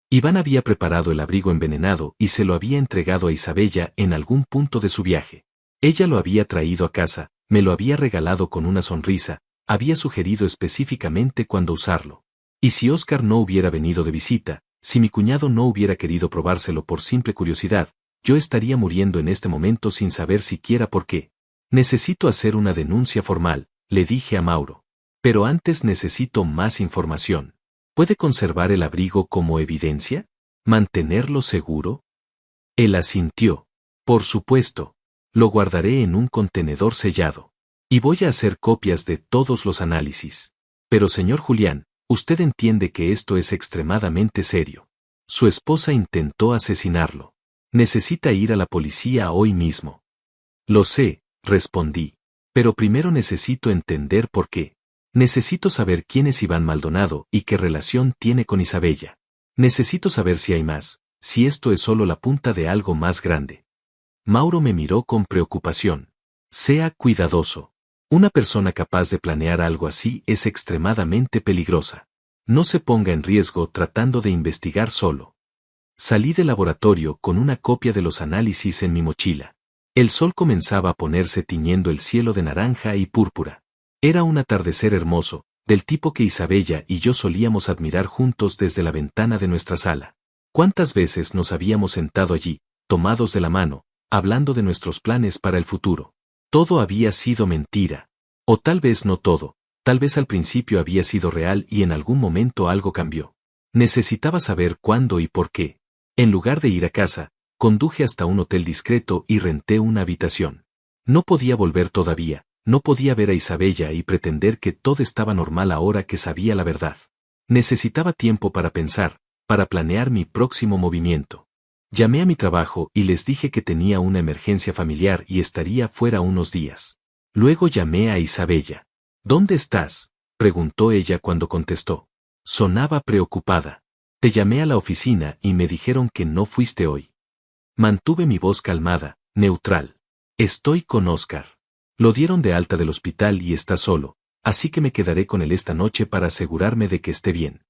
Iván había preparado el abrigo envenenado y se lo había entregado a Isabella en algún punto de su viaje. Ella lo había traído a casa, me lo había regalado con una sonrisa, había sugerido específicamente cuándo usarlo. Y si Oscar no hubiera venido de visita, si mi cuñado no hubiera querido probárselo por simple curiosidad, yo estaría muriendo en este momento sin saber siquiera por qué. Necesito hacer una denuncia formal, le dije a Mauro. Pero antes necesito más información. ¿Puede conservar el abrigo como evidencia? ¿Mantenerlo seguro? Él asintió. Por supuesto. Lo guardaré en un contenedor sellado. Y voy a hacer copias de todos los análisis. Pero señor Julián, usted entiende que esto es extremadamente serio. Su esposa intentó asesinarlo. Necesita ir a la policía hoy mismo. Lo sé, respondí. Pero primero necesito entender por qué. Necesito saber quién es Iván Maldonado y qué relación tiene con Isabella. Necesito saber si hay más, si esto es solo la punta de algo más grande. Mauro me miró con preocupación. Sea cuidadoso. Una persona capaz de planear algo así es extremadamente peligrosa. No se ponga en riesgo tratando de investigar solo. Salí del laboratorio con una copia de los análisis en mi mochila. El sol comenzaba a ponerse tiñendo el cielo de naranja y púrpura. Era un atardecer hermoso, del tipo que Isabella y yo solíamos admirar juntos desde la ventana de nuestra sala. ¿Cuántas veces nos habíamos sentado allí, tomados de la mano, hablando de nuestros planes para el futuro? Todo había sido mentira. O tal vez no todo, tal vez al principio había sido real y en algún momento algo cambió. Necesitaba saber cuándo y por qué. En lugar de ir a casa, conduje hasta un hotel discreto y renté una habitación. No podía volver todavía. No podía ver a Isabella y pretender que todo estaba normal ahora que sabía la verdad. Necesitaba tiempo para pensar, para planear mi próximo movimiento. Llamé a mi trabajo y les dije que tenía una emergencia familiar y estaría fuera unos días. Luego llamé a Isabella. ¿Dónde estás?, preguntó ella cuando contestó. Sonaba preocupada. Te llamé a la oficina y me dijeron que no fuiste hoy. Mantuve mi voz calmada, neutral. Estoy con Oscar. Lo dieron de alta del hospital y está solo, así que me quedaré con él esta noche para asegurarme de que esté bien.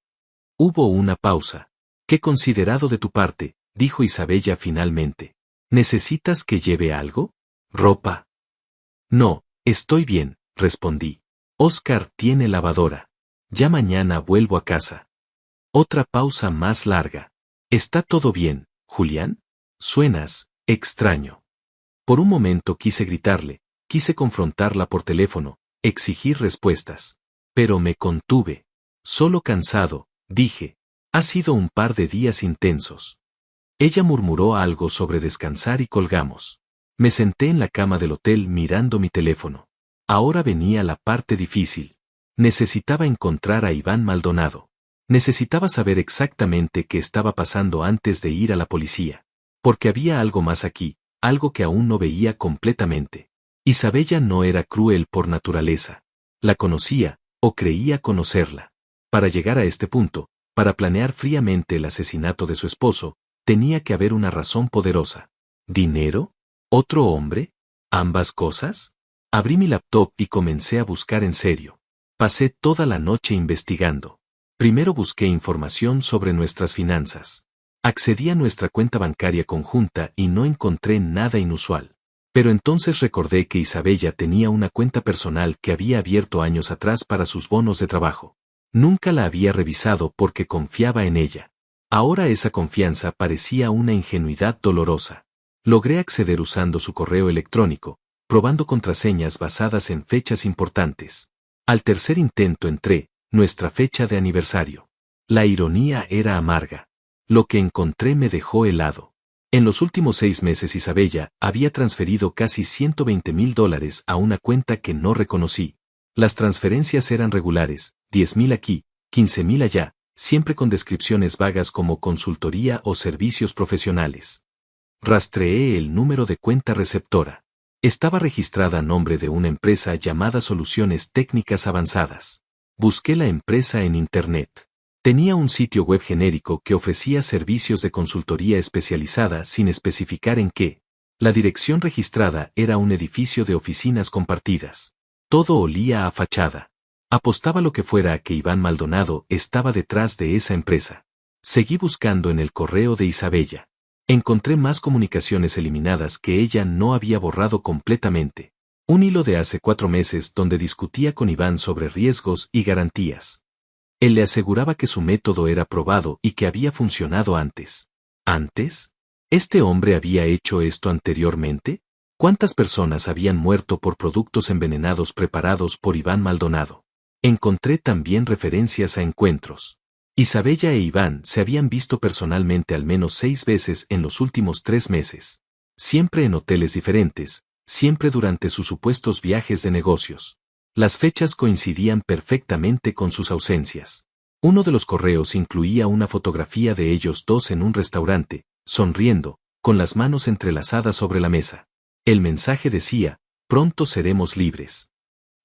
Hubo una pausa. Qué considerado de tu parte, dijo Isabella finalmente. ¿Necesitas que lleve algo? ¿Ropa? No, estoy bien, respondí. Oscar tiene lavadora. Ya mañana vuelvo a casa. Otra pausa más larga. ¿Está todo bien, Julián? Suenas extraño. Por un momento quise gritarle, quise confrontarla por teléfono, exigir respuestas. Pero me contuve. Solo cansado, dije. Ha sido un par de días intensos. Ella murmuró algo sobre descansar y colgamos. Me senté en la cama del hotel mirando mi teléfono. Ahora venía la parte difícil. Necesitaba encontrar a Iván Maldonado. Necesitaba saber exactamente qué estaba pasando antes de ir a la policía. Porque había algo más aquí, algo que aún no veía completamente. Isabella no era cruel por naturaleza. La conocía, o creía conocerla. Para llegar a este punto, para planear fríamente el asesinato de su esposo, tenía que haber una razón poderosa. ¿Dinero? ¿Otro hombre? ¿Ambas cosas? Abrí mi laptop y comencé a buscar en serio. Pasé toda la noche investigando. Primero busqué información sobre nuestras finanzas. Accedí a nuestra cuenta bancaria conjunta y no encontré nada inusual. Pero entonces recordé que Isabella tenía una cuenta personal que había abierto años atrás para sus bonos de trabajo. Nunca la había revisado porque confiaba en ella. Ahora esa confianza parecía una ingenuidad dolorosa. Logré acceder usando su correo electrónico, probando contraseñas basadas en fechas importantes. Al tercer intento entré, nuestra fecha de aniversario. La ironía era amarga. Lo que encontré me dejó helado. En los últimos 6 meses Isabella había transferido casi $120,000 a una cuenta que no reconocí. Las transferencias eran regulares, 10,000 aquí, 15,000 allá, siempre con descripciones vagas como consultoría o servicios profesionales. Rastreé el número de cuenta receptora. Estaba registrada a nombre de una empresa llamada Soluciones Técnicas Avanzadas. Busqué la empresa en Internet. Tenía un sitio web genérico que ofrecía servicios de consultoría especializada sin especificar en qué. La dirección registrada era un edificio de oficinas compartidas. Todo olía a fachada. Apostaba lo que fuera a que Iván Maldonado estaba detrás de esa empresa. Seguí buscando en el correo de Isabella. Encontré más comunicaciones eliminadas que ella no había borrado completamente. Un hilo de hace 4 meses donde discutía con Iván sobre riesgos y garantías. Él le aseguraba que su método era probado y que había funcionado antes. ¿Antes? ¿Este hombre había hecho esto anteriormente? ¿Cuántas personas habían muerto por productos envenenados preparados por Iván Maldonado? Encontré también referencias a encuentros. Isabella e Iván se habían visto personalmente al menos 6 veces en los últimos 3 meses. Siempre en hoteles diferentes, siempre durante sus supuestos viajes de negocios. Las fechas coincidían perfectamente con sus ausencias. Uno de los correos incluía una fotografía de ellos dos en un restaurante, sonriendo, con las manos entrelazadas sobre la mesa. El mensaje decía, pronto seremos libres.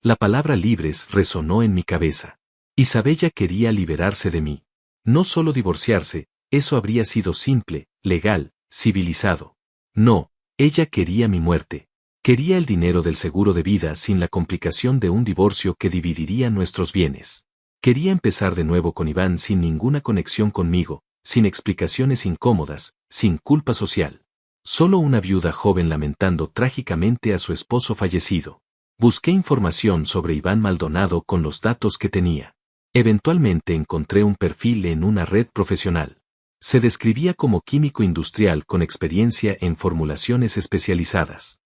La palabra libres resonó en mi cabeza. Isabella quería liberarse de mí. No solo divorciarse, eso habría sido simple, legal, civilizado. No, ella quería mi muerte. Quería el dinero del seguro de vida sin la complicación de un divorcio que dividiría nuestros bienes. Quería empezar de nuevo con Iván sin ninguna conexión conmigo, sin explicaciones incómodas, sin culpa social. Solo una viuda joven lamentando trágicamente a su esposo fallecido. Busqué información sobre Iván Maldonado con los datos que tenía. Eventualmente encontré un perfil en una red profesional. Se describía como químico industrial con experiencia en formulaciones especializadas.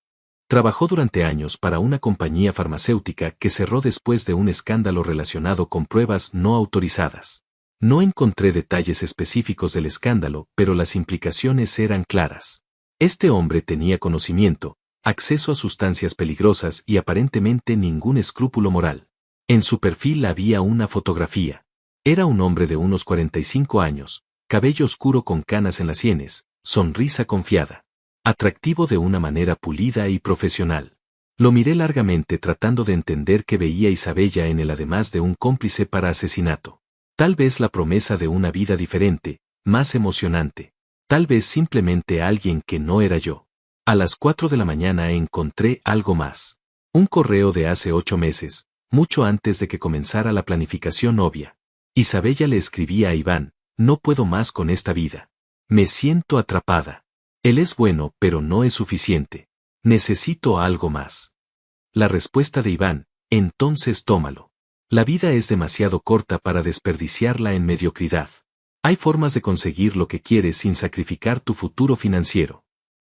Trabajó durante años para una compañía farmacéutica que cerró después de un escándalo relacionado con pruebas no autorizadas. No encontré detalles específicos del escándalo, pero las implicaciones eran claras. Este hombre tenía conocimiento, acceso a sustancias peligrosas y aparentemente ningún escrúpulo moral. En su perfil había una fotografía. Era un hombre de unos 45 años, cabello oscuro con canas en las sienes, sonrisa confiada. Atractivo de una manera pulida y profesional. Lo miré largamente tratando de entender qué veía Isabella en él además de un cómplice para asesinato. Tal vez la promesa de una vida diferente, más emocionante. Tal vez simplemente alguien que no era yo. A las 4 de la mañana encontré algo más. Un correo de hace 8 meses, mucho antes de que comenzara la planificación obvia. Isabella le escribía a Iván, no puedo más con esta vida. Me siento atrapada. Él es bueno, pero no es suficiente. Necesito algo más. La respuesta de Iván, entonces tómalo. La vida es demasiado corta para desperdiciarla en mediocridad. Hay formas de conseguir lo que quieres sin sacrificar tu futuro financiero.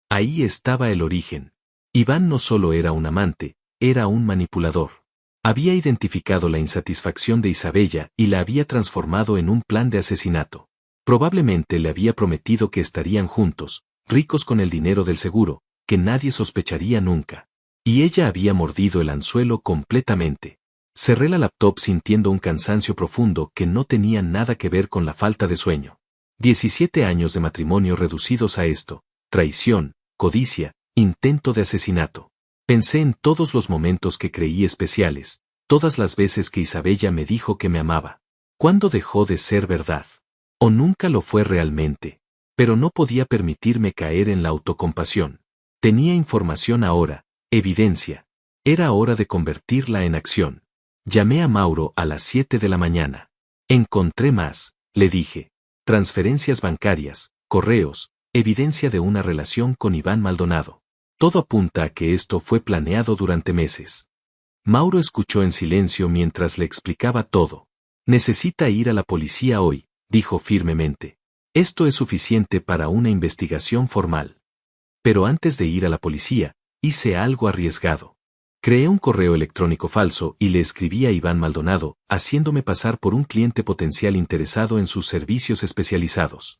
Ahí estaba el origen. Iván no solo era un amante, era un manipulador. Había identificado la insatisfacción de Isabella y la había transformado en un plan de asesinato. Probablemente le había prometido que estarían juntos, ricos con el dinero del seguro, que nadie sospecharía nunca. Y ella había mordido el anzuelo completamente. Cerré la laptop sintiendo un cansancio profundo que no tenía nada que ver con la falta de sueño. 17 años de matrimonio reducidos a esto, traición, codicia, intento de asesinato. Pensé en todos los momentos que creí especiales, todas las veces que Isabella me dijo que me amaba. ¿Cuándo dejó de ser verdad? ¿O nunca lo fue realmente? Pero no podía permitirme caer en la autocompasión. Tenía información ahora, evidencia. Era hora de convertirla en acción. Llamé a Mauro a las 7 de la mañana. Encontré más, le dije. Transferencias bancarias, correos, evidencia de una relación con Iván Maldonado. Todo apunta a que esto fue planeado durante meses. Mauro escuchó en silencio mientras le explicaba todo. Necesita ir a la policía hoy, dijo firmemente. Esto es suficiente para una investigación formal. Pero antes de ir a la policía, hice algo arriesgado. Creé un correo electrónico falso y le escribí a Iván Maldonado, haciéndome pasar por un cliente potencial interesado en sus servicios especializados.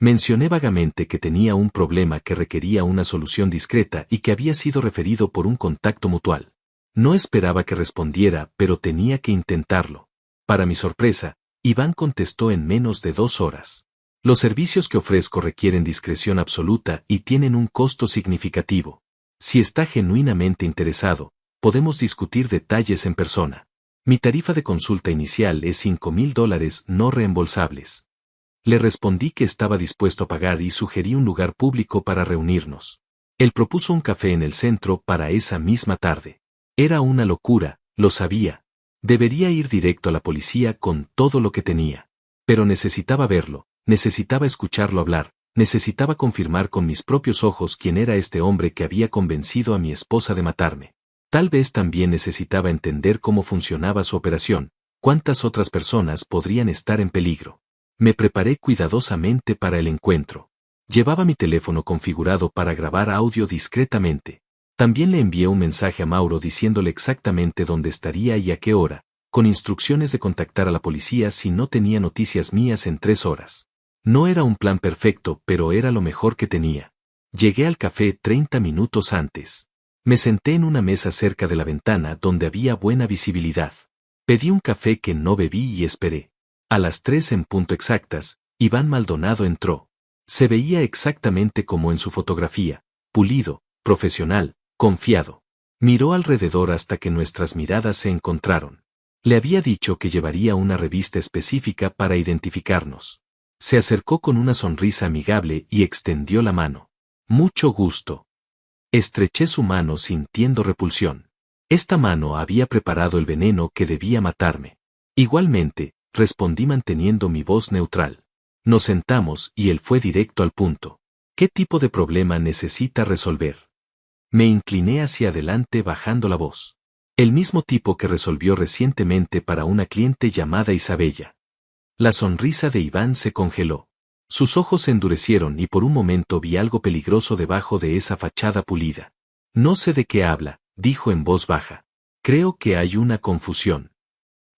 Mencioné vagamente que tenía un problema que requería una solución discreta y que había sido referido por un contacto mutual. No esperaba que respondiera, pero tenía que intentarlo. Para mi sorpresa, Iván contestó en menos de 2 horas. Los servicios que ofrezco requieren discreción absoluta y tienen un costo significativo. Si está genuinamente interesado, podemos discutir detalles en persona. Mi tarifa de consulta inicial es $5,000 no reembolsables. Le respondí que estaba dispuesto a pagar y sugerí un lugar público para reunirnos. Él propuso un café en el centro para esa misma tarde. Era una locura, lo sabía. Debería ir directo a la policía con todo lo que tenía. Pero necesitaba verlo, necesitaba escucharlo hablar, necesitaba confirmar con mis propios ojos quién era este hombre que había convencido a mi esposa de matarme. Tal vez también necesitaba entender cómo funcionaba su operación, cuántas otras personas podrían estar en peligro. Me preparé cuidadosamente para el encuentro. Llevaba mi teléfono configurado para grabar audio discretamente. También le envié un mensaje a Mauro diciéndole exactamente dónde estaría y a qué hora, con instrucciones de contactar a la policía si no tenía noticias mías en 3 horas. No era un plan perfecto, pero era lo mejor que tenía. Llegué al café 30 minutos antes. Me senté en una mesa cerca de la ventana donde había buena visibilidad. Pedí un café que no bebí y esperé. A las 3 en punto exactas, Iván Maldonado entró. Se veía exactamente como en su fotografía, pulido, profesional, confiado. Miró alrededor hasta que nuestras miradas se encontraron. Le había dicho que llevaría una revista específica para identificarnos. Se acercó con una sonrisa amigable y extendió la mano. Mucho gusto. Estreché su mano sintiendo repulsión. Esta mano había preparado el veneno que debía matarme. Igualmente, respondí manteniendo mi voz neutral. Nos sentamos y él fue directo al punto. ¿Qué tipo de problema necesita resolver? Me incliné hacia adelante bajando la voz. El mismo tipo que resolvió recientemente para una cliente llamada Isabella. La sonrisa de Iván se congeló. Sus ojos se endurecieron y por un momento vi algo peligroso debajo de esa fachada pulida. No sé de qué habla, dijo en voz baja. Creo que hay una confusión.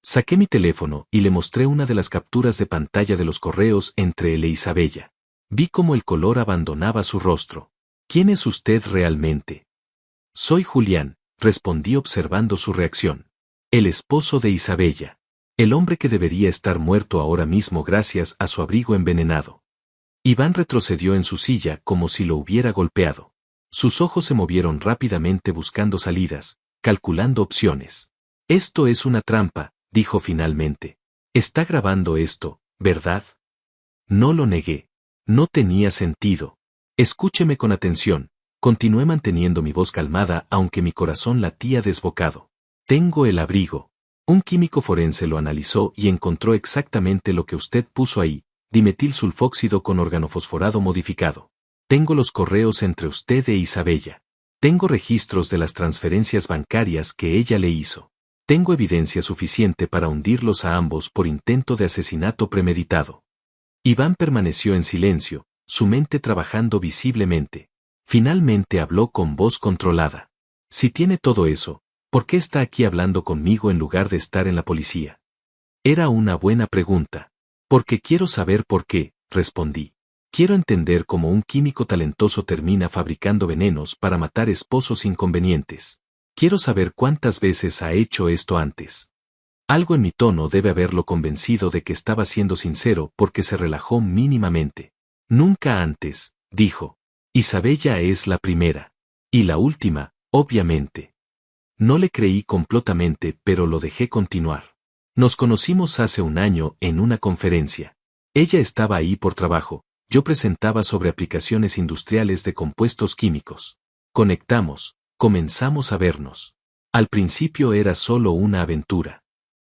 Saqué mi teléfono y le mostré una de las capturas de pantalla de los correos entre él e Isabella. Vi cómo el color abandonaba su rostro. ¿Quién es usted realmente? Soy Julián, respondí observando su reacción. El esposo de Isabella. El hombre que debería estar muerto ahora mismo gracias a su abrigo envenenado. Iván retrocedió en su silla como si lo hubiera golpeado. Sus ojos se movieron rápidamente buscando salidas, calculando opciones. Esto es una trampa, dijo finalmente. Está grabando esto, ¿verdad? No lo negué. No tenía sentido. Escúcheme con atención. Continué manteniendo mi voz calmada aunque mi corazón latía desbocado. Tengo el abrigo. Un químico forense lo analizó y encontró exactamente lo que usted puso ahí, dimetilsulfóxido con organofosforado modificado. Tengo los correos entre usted e Isabella. Tengo registros de las transferencias bancarias que ella le hizo. Tengo evidencia suficiente para hundirlos a ambos por intento de asesinato premeditado. Iván permaneció en silencio, su mente trabajando visiblemente. Finalmente habló con voz controlada. Si tiene todo eso, ¿por qué está aquí hablando conmigo en lugar de estar en la policía? Era una buena pregunta. Porque quiero saber por qué, respondí. Quiero entender cómo un químico talentoso termina fabricando venenos para matar esposos inconvenientes. Quiero saber cuántas veces ha hecho esto antes. Algo en mi tono debe haberlo convencido de que estaba siendo sincero porque se relajó mínimamente. Nunca antes, dijo. Isabella es la primera. Y la última, obviamente. No le creí completamente, pero lo dejé continuar. Nos conocimos hace un año en una conferencia. Ella estaba ahí por trabajo, yo presentaba sobre aplicaciones industriales de compuestos químicos. Conectamos, comenzamos a vernos. Al principio era solo una aventura.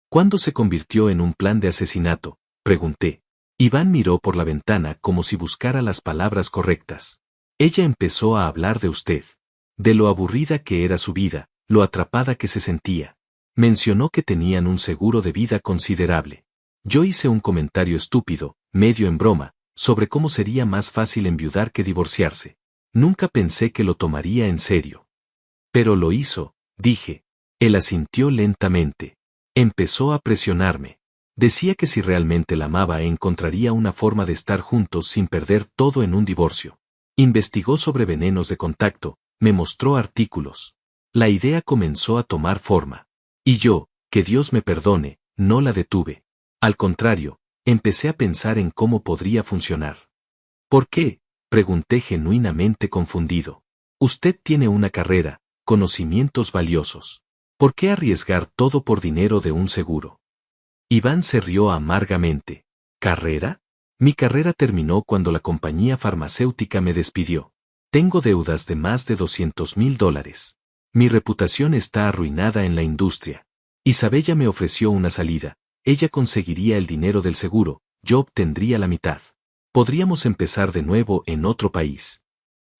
¿Cuándo se convirtió en un plan de asesinato?, pregunté. Iván miró por la ventana como si buscara las palabras correctas. Ella empezó a hablar de usted. De lo aburrida que era su vida, lo atrapada que se sentía. Mencionó que tenían un seguro de vida considerable. Yo hice un comentario estúpido, medio en broma, sobre cómo sería más fácil enviudar que divorciarse. Nunca pensé que lo tomaría en serio. Pero lo hizo, dije. Él asintió lentamente. Empezó a presionarme. Decía que si realmente la amaba encontraría una forma de estar juntos sin perder todo en un divorcio. Investigó sobre venenos de contacto, me mostró artículos. La idea comenzó a tomar forma. Y yo, que Dios me perdone, no la detuve. Al contrario, empecé a pensar en cómo podría funcionar. ¿Por qué?, pregunté genuinamente confundido. Usted tiene una carrera, conocimientos valiosos. ¿Por qué arriesgar todo por dinero de un seguro? Iván se rió amargamente. ¿Carrera? Mi carrera terminó cuando la compañía farmacéutica me despidió. Tengo deudas de más de $200,000. Mi reputación está arruinada en la industria. Isabella me ofreció una salida. Ella conseguiría el dinero del seguro, yo obtendría la mitad. Podríamos empezar de nuevo en otro país.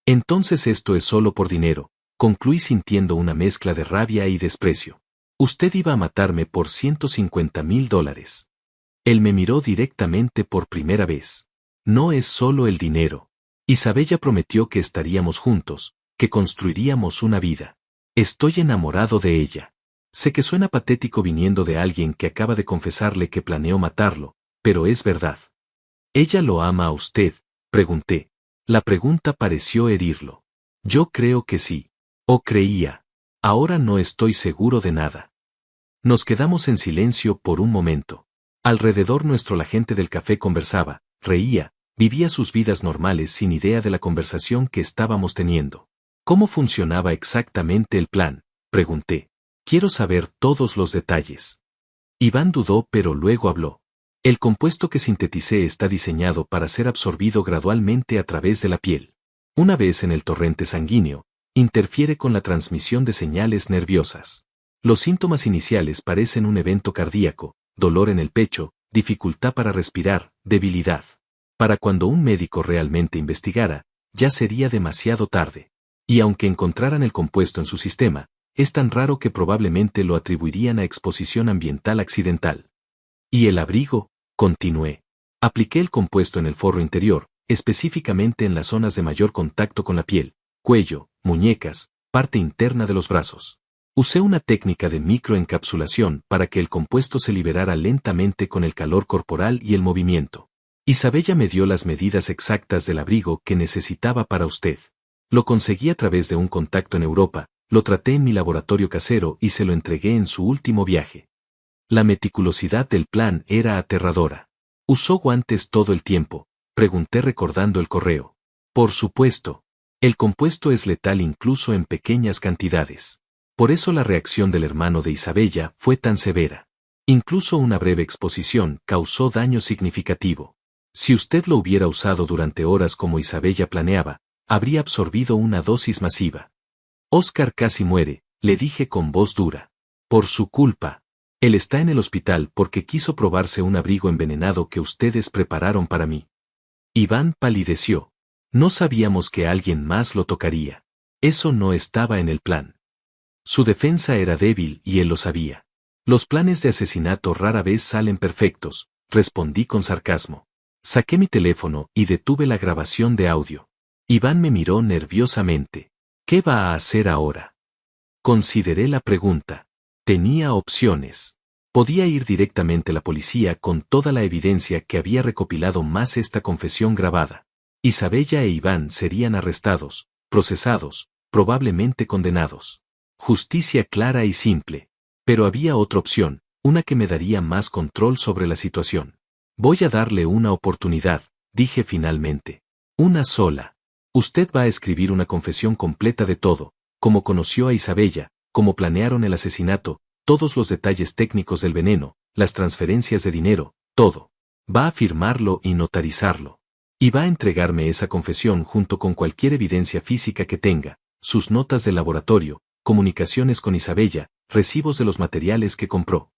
Entonces esto es solo por dinero, concluí sintiendo una mezcla de rabia y desprecio. Usted iba a matarme por $150,000. Él me miró directamente por primera vez. No es solo el dinero. Isabella prometió que estaríamos juntos, que construiríamos una vida. Estoy enamorado de ella. Sé que suena patético viniendo de alguien que acaba de confesarle que planeó matarlo, pero es verdad. ¿Ella lo ama a usted?, pregunté. La pregunta pareció herirlo. Yo creo que sí. O creía. Ahora no estoy seguro de nada. Nos quedamos en silencio por un momento. Alrededor nuestro la gente del café conversaba, reía, vivía sus vidas normales sin idea de la conversación que estábamos teniendo. ¿Cómo funcionaba exactamente el plan?, pregunté. Quiero saber todos los detalles. Iván dudó pero luego habló. El compuesto que sinteticé está diseñado para ser absorbido gradualmente a través de la piel. Una vez en el torrente sanguíneo, interfiere con la transmisión de señales nerviosas. Los síntomas iniciales parecen un evento cardíaco, dolor en el pecho, dificultad para respirar, debilidad. Para cuando un médico realmente investigara, ya sería demasiado tarde. Y aunque encontraran el compuesto en su sistema, es tan raro que probablemente lo atribuirían a exposición ambiental accidental. ¿Y el abrigo?, continué. Apliqué el compuesto en el forro interior, específicamente en las zonas de mayor contacto con la piel, cuello, muñecas, parte interna de los brazos. Usé una técnica de microencapsulación para que el compuesto se liberara lentamente con el calor corporal y el movimiento. Isabella me dio las medidas exactas del abrigo que necesitaba para usted. Lo conseguí a través de un contacto en Europa, lo traté en mi laboratorio casero y se lo entregué en su último viaje. La meticulosidad del plan era aterradora. ¿Usó guantes todo el tiempo?, pregunté recordando el correo. Por supuesto. El compuesto es letal incluso en pequeñas cantidades. Por eso la reacción del hermano de Isabella fue tan severa. Incluso una breve exposición causó daño significativo. Si usted lo hubiera usado durante horas como Isabella planeaba, habría absorbido una dosis masiva. Oscar casi muere, le dije con voz dura. Por su culpa. Él está en el hospital porque quiso probarse un abrigo envenenado que ustedes prepararon para mí. Iván palideció. No sabíamos que alguien más lo tocaría. Eso no estaba en el plan. Su defensa era débil y él lo sabía. Los planes de asesinato rara vez salen perfectos, respondí con sarcasmo. Saqué mi teléfono y detuve la grabación de audio. Iván me miró nerviosamente. ¿Qué va a hacer ahora? Consideré la pregunta. Tenía opciones. Podía ir directamente a la policía con toda la evidencia que había recopilado más esta confesión grabada. Isabella e Iván serían arrestados, procesados, probablemente condenados. Justicia clara y simple. Pero había otra opción, una que me daría más control sobre la situación. Voy a darle una oportunidad, dije finalmente. Una sola. Usted va a escribir una confesión completa de todo, cómo conoció a Isabella, cómo planearon el asesinato, todos los detalles técnicos del veneno, las transferencias de dinero, todo. Va a firmarlo y notarizarlo. Y va a entregarme esa confesión junto con cualquier evidencia física que tenga, sus notas del laboratorio, comunicaciones con Isabella, recibos de los materiales que compró.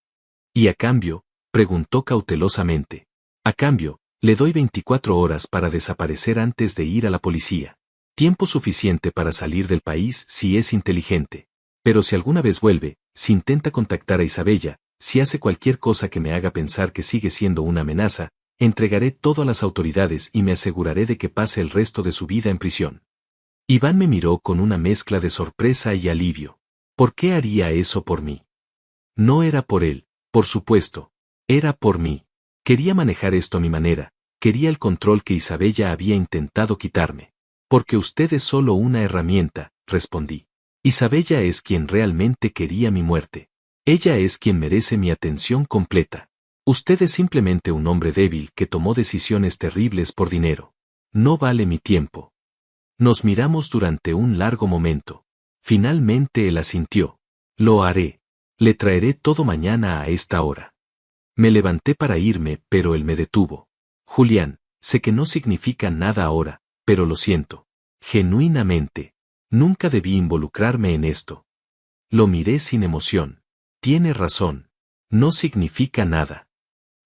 ¿Y a cambio? Preguntó cautelosamente. A cambio, le doy 24 horas para desaparecer antes de ir a la policía. Tiempo suficiente para salir del país si es inteligente. Pero si alguna vez vuelve, si intenta contactar a Isabella, si hace cualquier cosa que me haga pensar que sigue siendo una amenaza, entregaré todo a las autoridades y me aseguraré de que pase el resto de su vida en prisión. Iván me miró con una mezcla de sorpresa y alivio. ¿Por qué haría eso por mí? No era por él, por supuesto. Era por mí. Quería manejar esto a mi manera, quería el control que Isabella había intentado quitarme. Porque usted es solo una herramienta, respondí. Isabella es quien realmente quería mi muerte. Ella es quien merece mi atención completa. Usted es simplemente un hombre débil que tomó decisiones terribles por dinero. No vale mi tiempo. Nos miramos durante un largo momento. Finalmente él asintió. Lo haré. Le traeré todo mañana a esta hora. Me levanté para irme, pero él me detuvo. Julián, sé que no significa nada ahora, pero lo siento. Genuinamente. Nunca debí involucrarme en esto. Lo miré sin emoción. Tiene razón. No significa nada.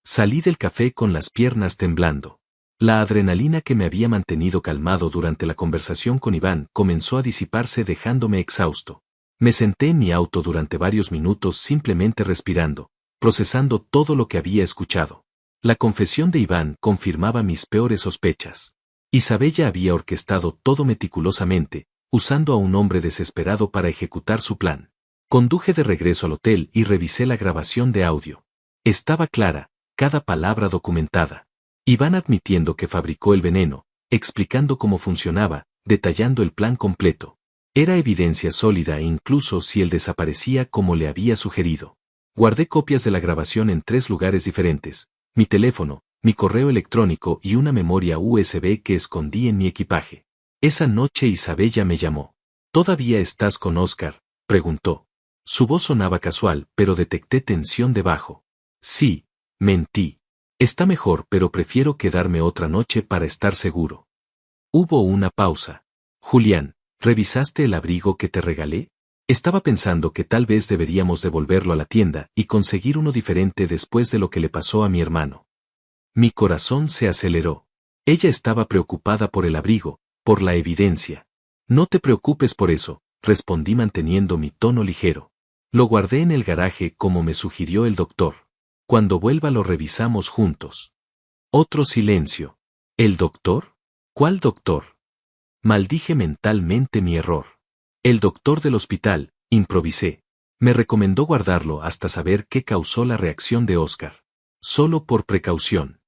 Salí del café con las piernas temblando. La adrenalina que me había mantenido calmado durante la conversación con Iván comenzó a disiparse dejándome exhausto. Me senté en mi auto durante varios minutos simplemente respirando, procesando todo lo que había escuchado. La confesión de Iván confirmaba mis peores sospechas. Isabella había orquestado todo meticulosamente, usando a un hombre desesperado para ejecutar su plan. Conduje de regreso al hotel y revisé la grabación de audio. Estaba clara, cada palabra documentada. Iván admitiendo que fabricó el veneno, explicando cómo funcionaba, detallando el plan completo. Era evidencia sólida e incluso si él desaparecía como le había sugerido. Guardé copias de la grabación en 3 lugares diferentes, mi teléfono, mi correo electrónico y una memoria USB que escondí en mi equipaje. Esa noche Isabella me llamó. ¿Todavía estás con Oscar?, preguntó. Su voz sonaba casual, pero detecté tensión debajo. Sí, mentí. Está mejor, pero prefiero quedarme otra noche para estar seguro. Hubo una pausa. Julián, ¿revisaste el abrigo que te regalé? Estaba pensando que tal vez deberíamos devolverlo a la tienda y conseguir uno diferente después de lo que le pasó a mi hermano. Mi corazón se aceleró. Ella estaba preocupada por el abrigo, por la evidencia. No te preocupes por eso, respondí manteniendo mi tono ligero. Lo guardé en el garaje como me sugirió el doctor. Cuando vuelva lo revisamos juntos. Otro silencio. ¿El doctor? ¿Cuál doctor? Maldije mentalmente mi error. El doctor del hospital, improvisé. Me recomendó guardarlo hasta saber qué causó la reacción de Oscar. Solo por precaución.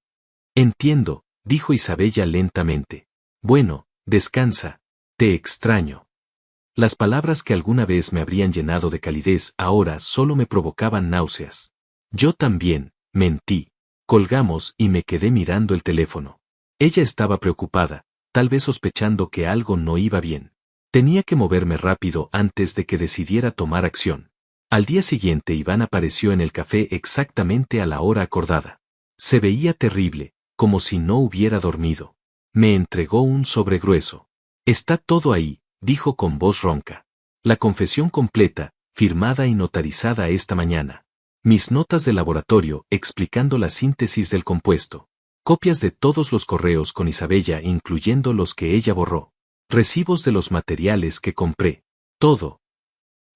Entiendo, dijo Isabella lentamente. Bueno, descansa. Te extraño. Las palabras que alguna vez me habrían llenado de calidez ahora solo me provocaban náuseas. Yo también, mentí. Colgamos y me quedé mirando el teléfono. Ella estaba preocupada, tal vez sospechando que algo no iba bien. Tenía que moverme rápido antes de que decidiera tomar acción. Al día siguiente Iván apareció en el café exactamente a la hora acordada. Se veía terrible, como si no hubiera dormido. Me entregó un sobre grueso. Está todo ahí, dijo con voz ronca. La confesión completa, firmada y notarizada esta mañana. Mis notas de laboratorio explicando la síntesis del compuesto. Copias de todos los correos con Isabella incluyendo los que ella borró. Recibos de los materiales que compré. Todo.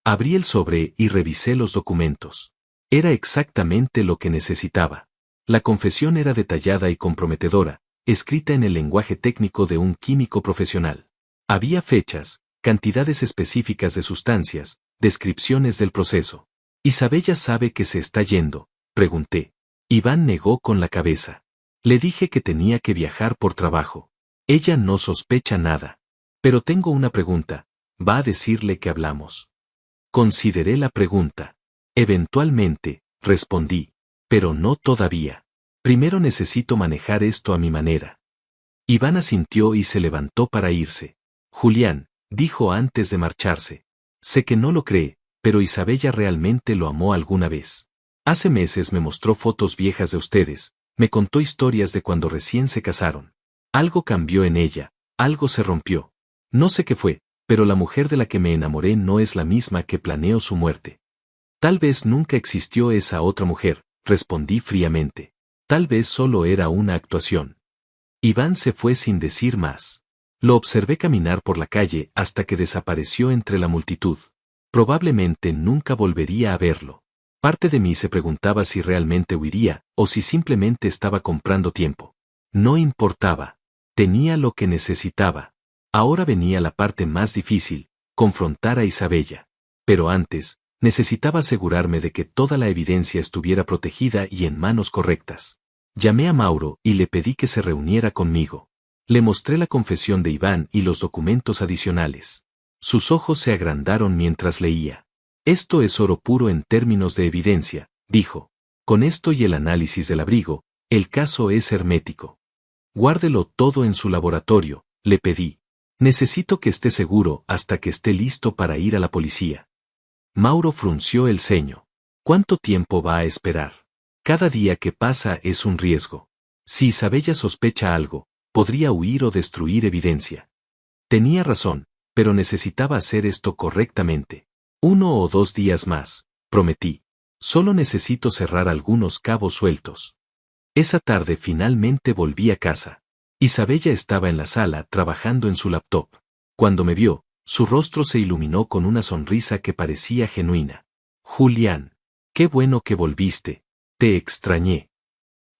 Abrí el sobre y revisé los documentos. Era exactamente lo que necesitaba. La confesión era detallada y comprometedora, escrita en el lenguaje técnico de un químico profesional. Había fechas, cantidades específicas de sustancias, descripciones del proceso. ¿Isabella sabe que se está yendo?, pregunté. Iván negó con la cabeza. Le dije que tenía que viajar por trabajo. Ella no sospecha nada. Pero tengo una pregunta. ¿Va a decirle que hablamos? Consideré la pregunta. Eventualmente, respondí. Pero no todavía. Primero necesito manejar esto a mi manera. Iván asintió y se levantó para irse. Julián, dijo antes de marcharse. Sé que no lo cree, pero Isabella realmente lo amó alguna vez. Hace meses me mostró fotos viejas de ustedes, me contó historias de cuando recién se casaron. Algo cambió en ella, algo se rompió. No sé qué fue, pero la mujer de la que me enamoré no es la misma que planeó su muerte. Tal vez nunca existió esa otra mujer, respondí fríamente. Tal vez solo era una actuación. Iván se fue sin decir más. Lo observé caminar por la calle hasta que desapareció entre la multitud. Probablemente nunca volvería a verlo. Parte de mí se preguntaba si realmente huiría, o si simplemente estaba comprando tiempo. No importaba. Tenía lo que necesitaba. Ahora venía la parte más difícil, confrontar a Isabella. Pero antes, necesitaba asegurarme de que toda la evidencia estuviera protegida y en manos correctas. Llamé a Mauro y le pedí que se reuniera conmigo. Le mostré la confesión de Iván y los documentos adicionales. Sus ojos se agrandaron mientras leía. Esto es oro puro en términos de evidencia, dijo. Con esto y el análisis del abrigo, el caso es hermético. Guárdelo todo en su laboratorio, le pedí. Necesito que esté seguro hasta que esté listo para ir a la policía. Mauro frunció el ceño. ¿Cuánto tiempo va a esperar? Cada día que pasa es un riesgo. Si Isabella sospecha algo, podría huir o destruir evidencia. Tenía razón, pero necesitaba hacer esto correctamente. 1 o 2 días más, prometí. Solo necesito cerrar algunos cabos sueltos. Esa tarde finalmente volví a casa. Isabella estaba en la sala trabajando en su laptop. Cuando me vio, su rostro se iluminó con una sonrisa que parecía genuina. Julián, qué bueno que volviste. Te extrañé.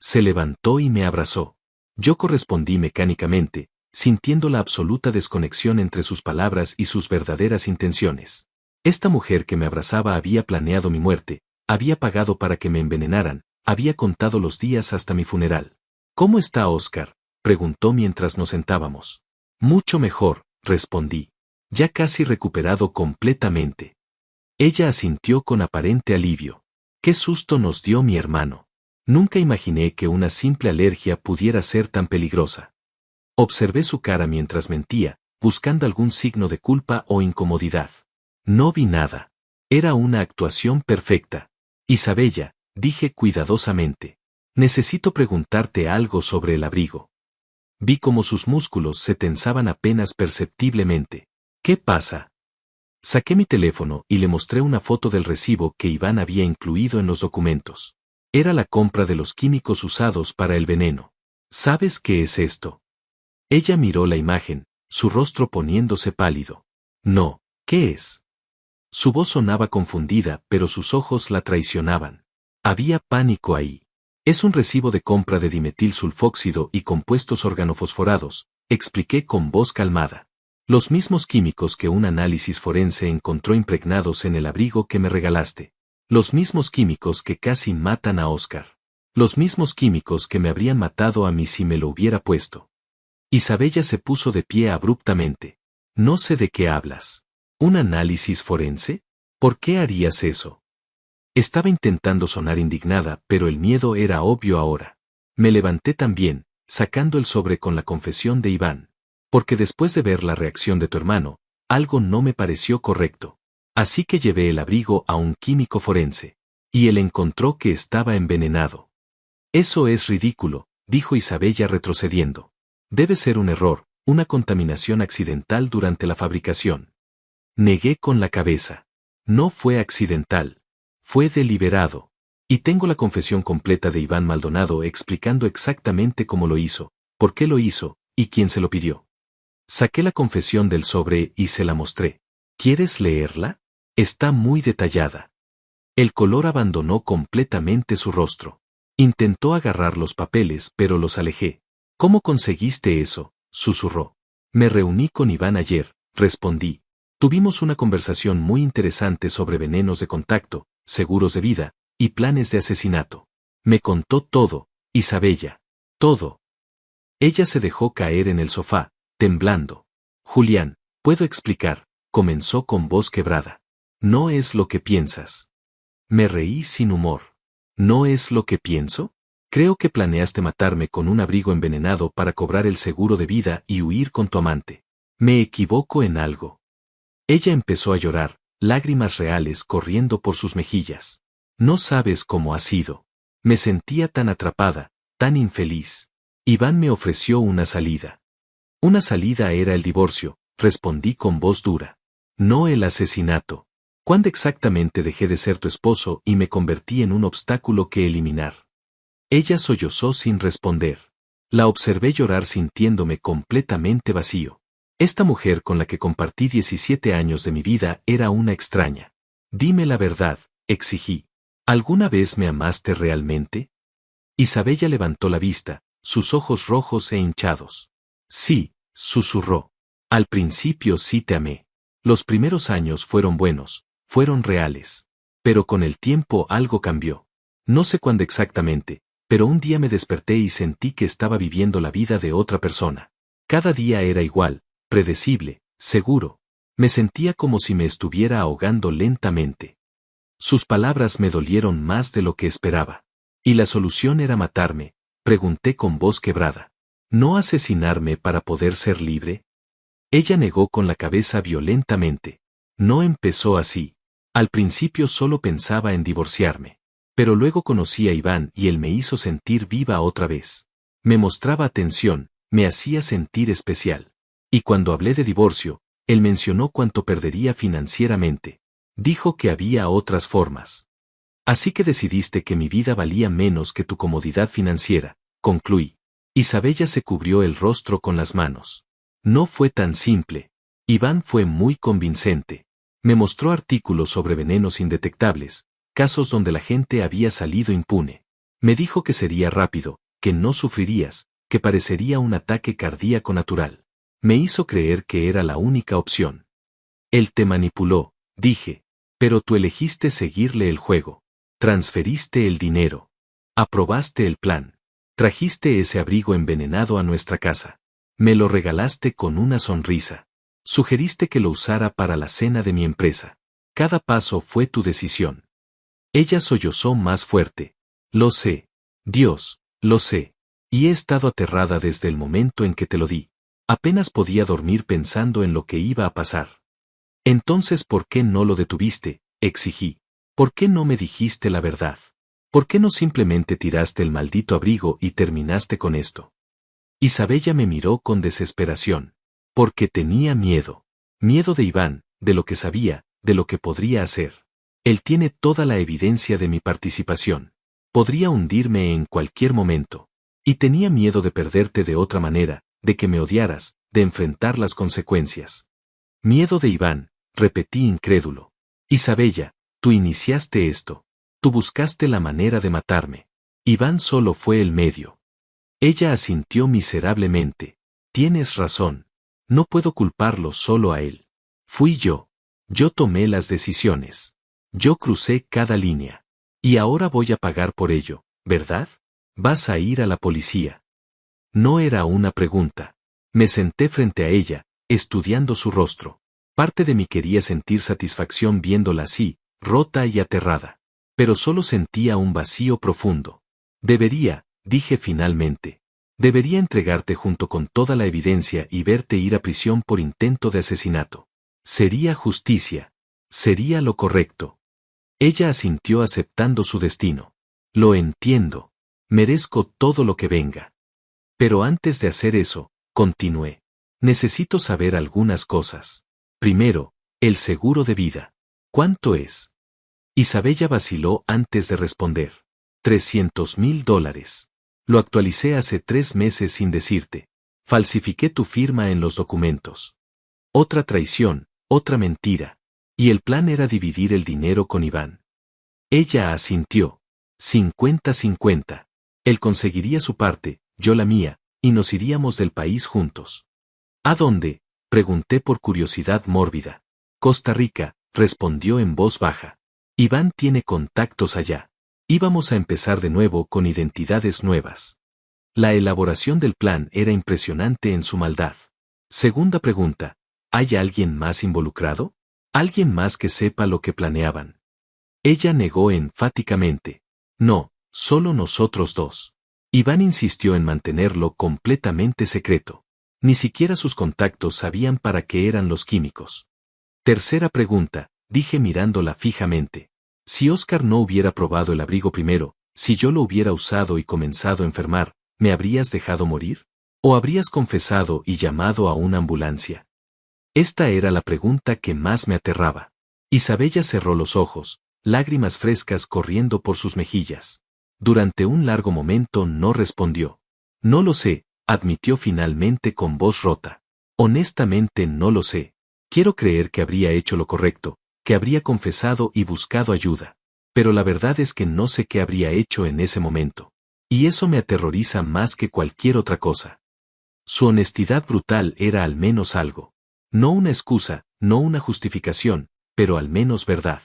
Se levantó y me abrazó. Yo correspondí mecánicamente, sintiendo la absoluta desconexión entre sus palabras y sus verdaderas intenciones. Esta mujer que me abrazaba había planeado mi muerte, había pagado para que me envenenaran, había contado los días hasta mi funeral. ¿Cómo está Oscar?, preguntó mientras nos sentábamos. Mucho mejor, respondí. Ya casi recuperado completamente. Ella asintió con aparente alivio. Qué susto nos dio mi hermano. Nunca imaginé que una simple alergia pudiera ser tan peligrosa. Observé su cara mientras mentía, buscando algún signo de culpa o incomodidad. No vi nada. Era una actuación perfecta. Isabella, dije cuidadosamente. Necesito preguntarte algo sobre el abrigo. Vi cómo sus músculos se tensaban apenas perceptiblemente. ¿Qué pasa? Saqué mi teléfono y le mostré una foto del recibo que Iván había incluido en los documentos. Era la compra de los químicos usados para el veneno. ¿Sabes qué es esto? Ella miró la imagen, su rostro poniéndose pálido. No, ¿qué es? Su voz sonaba confundida, pero sus ojos la traicionaban. Había pánico ahí. Es un recibo de compra de dimetilsulfóxido y compuestos organofosforados, expliqué con voz calmada. Los mismos químicos que un análisis forense encontró impregnados en el abrigo que me regalaste. Los mismos químicos que casi matan a Oscar. Los mismos químicos que me habrían matado a mí si me lo hubiera puesto. Isabella se puso de pie abruptamente. No sé de qué hablas. ¿Un análisis forense? ¿Por qué harías eso? Estaba intentando sonar indignada, pero el miedo era obvio ahora. Me levanté también, sacando el sobre con la confesión de Iván. Porque después de ver la reacción de tu hermano, algo no me pareció correcto. Así que llevé el abrigo a un químico forense. Y él encontró que estaba envenenado. Eso es ridículo, dijo Isabella retrocediendo. Debe ser un error, una contaminación accidental durante la fabricación. Negué con la cabeza. No fue accidental. Fue deliberado. Y tengo la confesión completa de Iván Maldonado explicando exactamente cómo lo hizo, por qué lo hizo, y quién se lo pidió. Saqué la confesión del sobre y se la mostré. ¿Quieres leerla? Está muy detallada. El color abandonó completamente su rostro. Intentó agarrar los papeles, pero los alejé. ¿Cómo conseguiste eso?, susurró. Me reuní con Iván ayer, respondí. Tuvimos una conversación muy interesante sobre venenos de contacto, seguros de vida, y planes de asesinato. Me contó todo, Isabella. Todo. Ella se dejó caer en el sofá, temblando. Julián, puedo explicar, comenzó con voz quebrada. No es lo que piensas. Me reí sin humor. ¿No es lo que pienso? Creo que planeaste matarme con un abrigo envenenado para cobrar el seguro de vida y huir con tu amante. ¿Me equivoco en algo? Ella empezó a llorar, lágrimas reales corriendo por sus mejillas. No sabes cómo ha sido. Me sentía tan atrapada, tan infeliz. Iván me ofreció una salida. Una salida era el divorcio, respondí con voz dura. No el asesinato. ¿Cuándo exactamente dejé de ser tu esposo y me convertí en un obstáculo que eliminar? Ella sollozó sin responder. La observé llorar sintiéndome completamente vacío. Esta mujer con la que compartí 17 años de mi vida era una extraña. Dime la verdad, exigí. ¿Alguna vez me amaste realmente? Isabella levantó la vista, sus ojos rojos e hinchados. Sí, susurró. Al principio sí te amé. Los primeros años fueron buenos, fueron reales. Pero con el tiempo algo cambió. No sé cuándo exactamente, pero un día me desperté y sentí que estaba viviendo la vida de otra persona. Cada día era igual, predecible, seguro. Me sentía como si me estuviera ahogando lentamente. Sus palabras me dolieron más de lo que esperaba. ¿Y la solución era matarme?, pregunté con voz quebrada. ¿No asesinarme para poder ser libre? Ella negó con la cabeza violentamente. No empezó así. Al principio solo pensaba en divorciarme. Pero luego conocí a Iván y él me hizo sentir viva otra vez. Me mostraba atención, me hacía sentir especial. Y cuando hablé de divorcio, él mencionó cuánto perdería financieramente. Dijo que había otras formas. Así que decidiste que mi vida valía menos que tu comodidad financiera, concluí. Isabella se cubrió el rostro con las manos. No fue tan simple. Iván fue muy convincente. Me mostró artículos sobre venenos indetectables, casos donde la gente había salido impune. Me dijo que sería rápido, que no sufrirías, que parecería un ataque cardíaco natural. Me hizo creer que era la única opción. Él te manipuló, dije, pero tú elegiste seguirle el juego. Transferiste el dinero. Aprobaste el plan. Trajiste ese abrigo envenenado a nuestra casa. Me lo regalaste con una sonrisa. Sugeriste que lo usara para la cena de mi empresa. Cada paso fue tu decisión. Ella sollozó más fuerte. Lo sé. Dios, lo sé. Y he estado aterrada desde el momento en que te lo di. Apenas podía dormir pensando en lo que iba a pasar. Entonces, ¿por qué no lo detuviste?, exigí. ¿Por qué no me dijiste la verdad? ¿Por qué no simplemente tiraste el maldito abrigo y terminaste con esto? Isabella me miró con desesperación. Porque tenía miedo. Miedo de Iván, de lo que sabía, de lo que podría hacer. Él tiene toda la evidencia de mi participación. Podría hundirme en cualquier momento. Y tenía miedo de perderte de otra manera, de que me odiaras, de enfrentar las consecuencias. Miedo de Iván, repetí incrédulo. Isabella, tú iniciaste esto. Tú buscaste la manera de matarme. Iván solo fue el medio. Ella asintió miserablemente. Tienes razón. No puedo culparlo solo a él. Fui yo. Yo tomé las decisiones. Yo crucé cada línea. Y ahora voy a pagar por ello, ¿verdad? Vas a ir a la policía. No era una pregunta. Me senté frente a ella, estudiando su rostro. Parte de mí quería sentir satisfacción viéndola así, rota y aterrada. pero solo sentía un vacío profundo. Dije finalmente. Debería entregarte junto con toda la evidencia y verte ir a prisión por intento de asesinato. Sería justicia. Sería lo correcto. Ella asintió aceptando su destino. Lo entiendo. Merezco todo lo que venga. Pero antes de hacer eso, continué. Necesito saber algunas cosas. Primero, el seguro de vida. ¿Cuánto es? Isabella vaciló antes de responder. $300,000. Lo actualicé hace 3 meses sin decirte. Falsifiqué tu firma en los documentos. Otra traición, otra mentira. Y el plan era dividir el dinero con Iván. Ella asintió. 50-50. Él conseguiría su parte, yo la mía, y nos iríamos del país juntos. ¿A dónde? Pregunté por curiosidad mórbida. Costa Rica, respondió en voz baja. Iván tiene contactos allá. Íbamos a empezar de nuevo con identidades nuevas. La elaboración del plan era impresionante en su maldad. Segunda pregunta, ¿hay alguien más involucrado? ¿Alguien más que sepa lo que planeaban? Ella negó enfáticamente. No, solo nosotros dos. Iván insistió en mantenerlo completamente secreto. Ni siquiera sus contactos sabían para qué eran los químicos. Tercera pregunta, dije mirándola fijamente. Si Oscar no hubiera probado el abrigo primero, si yo lo hubiera usado y comenzado a enfermar, ¿me habrías dejado morir? ¿O habrías confesado y llamado a una ambulancia? Esta era la pregunta que más me aterraba. Isabella cerró los ojos, lágrimas frescas corriendo por sus mejillas. Durante un largo momento no respondió. No lo sé, admitió finalmente con voz rota. Honestamente no lo sé. Quiero creer que habría hecho lo correcto, que habría confesado y buscado ayuda. Pero la verdad es que no sé qué habría hecho en ese momento. Y eso me aterroriza más que cualquier otra cosa. Su honestidad brutal era al menos algo. No una excusa, no una justificación, pero al menos verdad.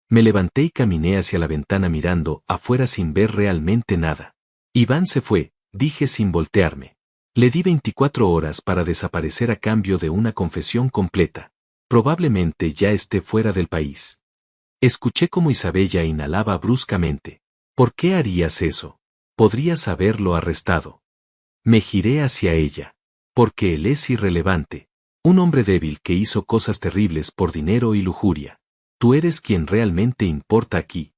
Me levanté y caminé hacia la ventana mirando afuera sin ver realmente nada. Iván se fue, dije sin voltearme. Le di 24 horas para desaparecer a cambio de una confesión completa. Probablemente ya esté fuera del país. Escuché como Isabella inhalaba bruscamente. ¿Por qué harías eso? Podrías haberlo arrestado. Me giré hacia ella. Porque él es irrelevante. Un hombre débil que hizo cosas terribles por dinero y lujuria. Tú eres quien realmente importa aquí.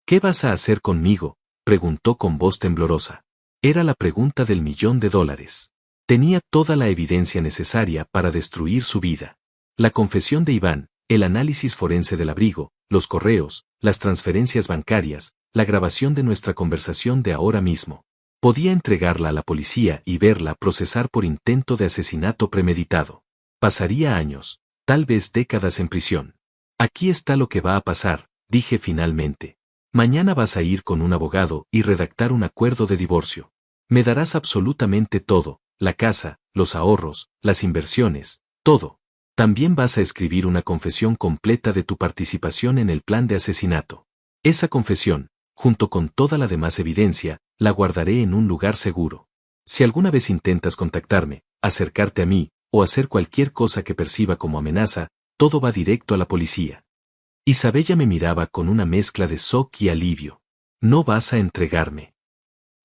¿Qué vas a hacer conmigo? Preguntó con voz temblorosa. Era la pregunta del $1.000.000. Tenía toda la evidencia necesaria para destruir su vida. La confesión de Iván, el análisis forense del abrigo, los correos, las transferencias bancarias, la grabación de nuestra conversación de ahora mismo. Podía entregarla a la policía y verla procesar por intento de asesinato premeditado. Pasaría años, tal vez décadas en prisión. Aquí está lo que va a pasar, dije finalmente. Mañana vas a ir con un abogado y redactar un acuerdo de divorcio. Me darás absolutamente todo, la casa, los ahorros, las inversiones, todo. También vas a escribir una confesión completa de tu participación en el plan de asesinato. Esa confesión, junto con toda la demás evidencia, la guardaré en un lugar seguro. Si alguna vez intentas contactarme, acercarte a mí, o hacer cualquier cosa que perciba como amenaza, todo va directo a la policía. Isabella me miraba con una mezcla de shock y alivio. No vas a entregarme.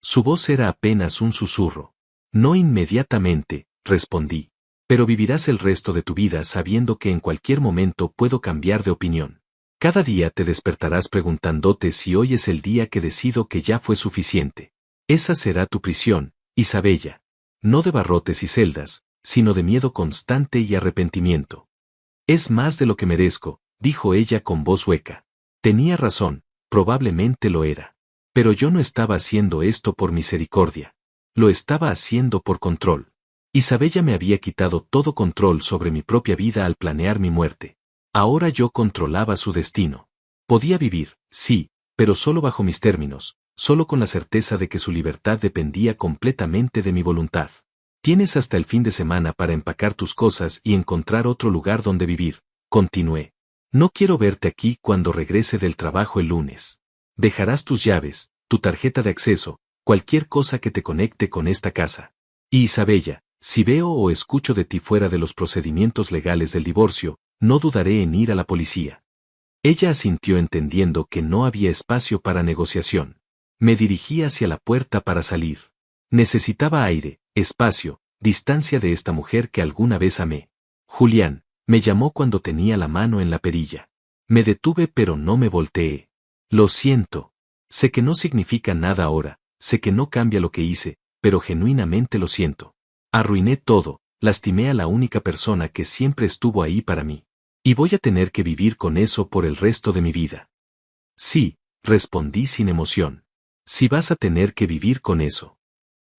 Su voz era apenas un susurro. No inmediatamente, respondí. Pero vivirás el resto de tu vida sabiendo que en cualquier momento puedo cambiar de opinión. Cada día te despertarás preguntándote si hoy es el día que decido que ya fue suficiente. Esa será tu prisión, Isabella. No de barrotes y celdas, sino de miedo constante y arrepentimiento. Es más de lo que merezco, dijo ella con voz hueca. Tenía razón, probablemente lo era. Pero yo no estaba haciendo esto por misericordia. Lo estaba haciendo por control. Isabella me había quitado todo control sobre mi propia vida al planear mi muerte. Ahora yo controlaba su destino. Podía vivir, sí, pero solo bajo mis términos, solo con la certeza de que su libertad dependía completamente de mi voluntad. Tienes hasta el fin de semana para empacar tus cosas y encontrar otro lugar donde vivir, continué. No quiero verte aquí cuando regrese del trabajo el lunes. Dejarás tus llaves, tu tarjeta de acceso, cualquier cosa que te conecte con esta casa. Y Isabella, si veo o escucho de ti fuera de los procedimientos legales del divorcio, no dudaré en ir a la policía. Ella asintió entendiendo que no había espacio para negociación. Me dirigí hacia la puerta para salir. Necesitaba aire, espacio, distancia de esta mujer que alguna vez amé. Julián, me llamó cuando tenía la mano en la perilla. Me detuve pero no me volteé. Lo siento. Sé que no significa nada ahora, sé que no cambia lo que hice, pero genuinamente lo siento. Arruiné todo, lastimé a la única persona que siempre estuvo ahí para mí. Y voy a tener que vivir con eso por el resto de mi vida. Sí, respondí sin emoción. Si vas a tener que vivir con eso.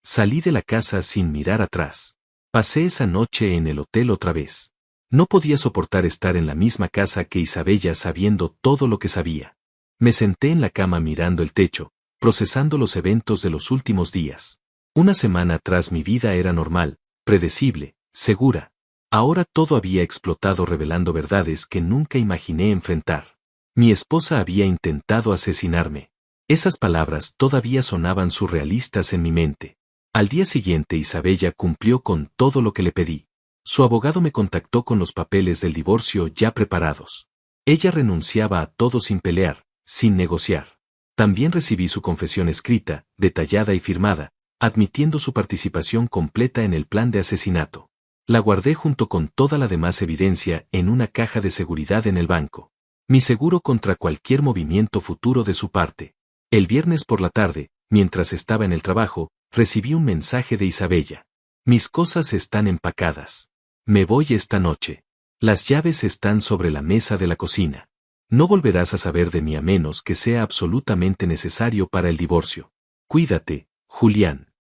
Salí de la casa sin mirar atrás. Pasé esa noche en el hotel otra vez. No podía soportar estar en la misma casa que Isabella sabiendo todo lo que sabía. Me senté en la cama mirando el techo, procesando los eventos de los últimos días. Una semana atrás mi vida era normal, predecible, segura. Ahora todo había explotado revelando verdades que nunca imaginé enfrentar. Mi esposa había intentado asesinarme. Esas palabras todavía sonaban surrealistas en mi mente. Al día siguiente Isabella cumplió con todo lo que le pedí. Su abogado me contactó con los papeles del divorcio ya preparados. Ella renunciaba a todo sin pelear, sin negociar. También recibí su confesión escrita, detallada y firmada, admitiendo su participación completa en el plan de asesinato. La guardé junto con toda la demás evidencia en una caja de seguridad en el banco. Mi seguro contra cualquier movimiento futuro de su parte. El viernes por la tarde, mientras estaba en el trabajo, recibí un mensaje de Isabella. Mis cosas están empacadas. Me voy esta noche. Las llaves están sobre la mesa de la cocina. No volverás a saber de mí a menos que sea absolutamente necesario para el divorcio. Cuídate, Julián.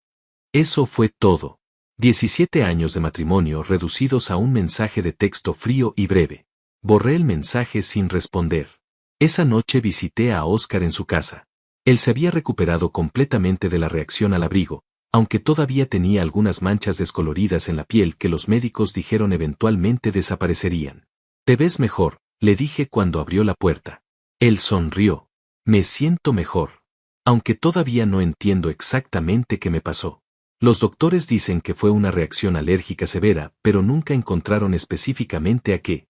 Eso fue todo. 17 años de matrimonio reducidos a un mensaje de texto frío y breve. Borré el mensaje sin responder. Esa noche visité a Óscar en su casa. Él se había recuperado completamente de la reacción al abrigo, aunque todavía tenía algunas manchas descoloridas en la piel que los médicos dijeron eventualmente desaparecerían. Te ves mejor, le dije cuando abrió la puerta. Él sonrió. Me siento mejor. Aunque todavía no entiendo exactamente qué me pasó. Los doctores dicen que fue una reacción alérgica severa, pero nunca encontraron específicamente a qué.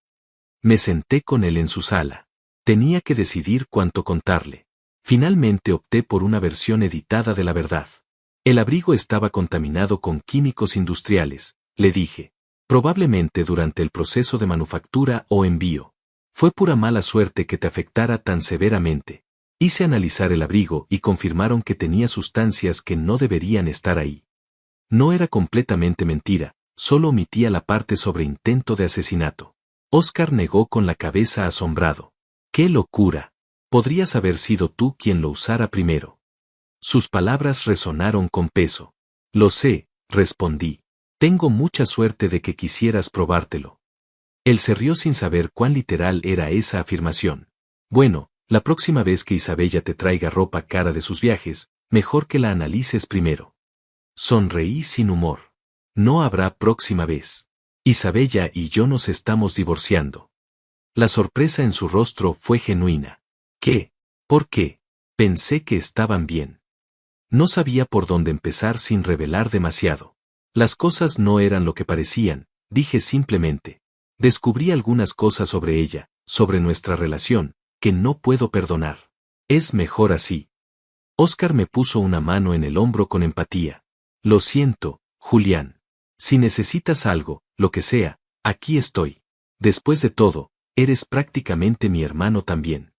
Me senté con él en su sala. Tenía que decidir cuánto contarle. Finalmente opté por una versión editada de la verdad. El abrigo estaba contaminado con químicos industriales, le dije. Probablemente durante el proceso de manufactura o envío. Fue pura mala suerte que te afectara tan severamente. Hice analizar el abrigo y confirmaron que tenía sustancias que no deberían estar ahí. No era completamente mentira, solo omitía la parte sobre intento de asesinato. Óscar negó con la cabeza asombrado. ¡Qué locura! Podrías haber sido tú quien lo usara primero. Sus palabras resonaron con peso. Lo sé, respondí. Tengo mucha suerte de que quisieras probártelo. Él se rió sin saber cuán literal era esa afirmación. Bueno, la próxima vez que Isabella te traiga ropa cara de sus viajes, mejor que la analices primero. Sonreí sin humor. No habrá próxima vez. Isabella y yo nos estamos divorciando. La sorpresa en su rostro fue genuina. ¿Qué? ¿Por qué? Pensé que estaban bien. No sabía por dónde empezar sin revelar demasiado. Las cosas no eran lo que parecían, dije simplemente. Descubrí algunas cosas sobre ella, sobre nuestra relación, que no puedo perdonar. Es mejor así. Óscar me puso una mano en el hombro con empatía. Lo siento, Julián. Si necesitas algo, lo que sea, aquí estoy. Después de todo, eres prácticamente mi hermano también.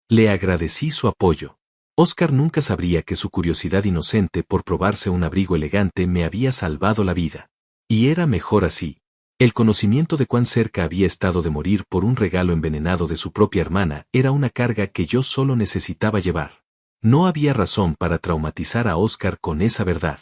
Le agradecí su apoyo. Óscar nunca sabría que su curiosidad inocente por probarse un abrigo elegante me había salvado la vida. Y era mejor así. El conocimiento de cuán cerca había estado de morir por un regalo envenenado de su propia hermana era una carga que yo solo necesitaba llevar. No había razón para traumatizar a Óscar con esa verdad.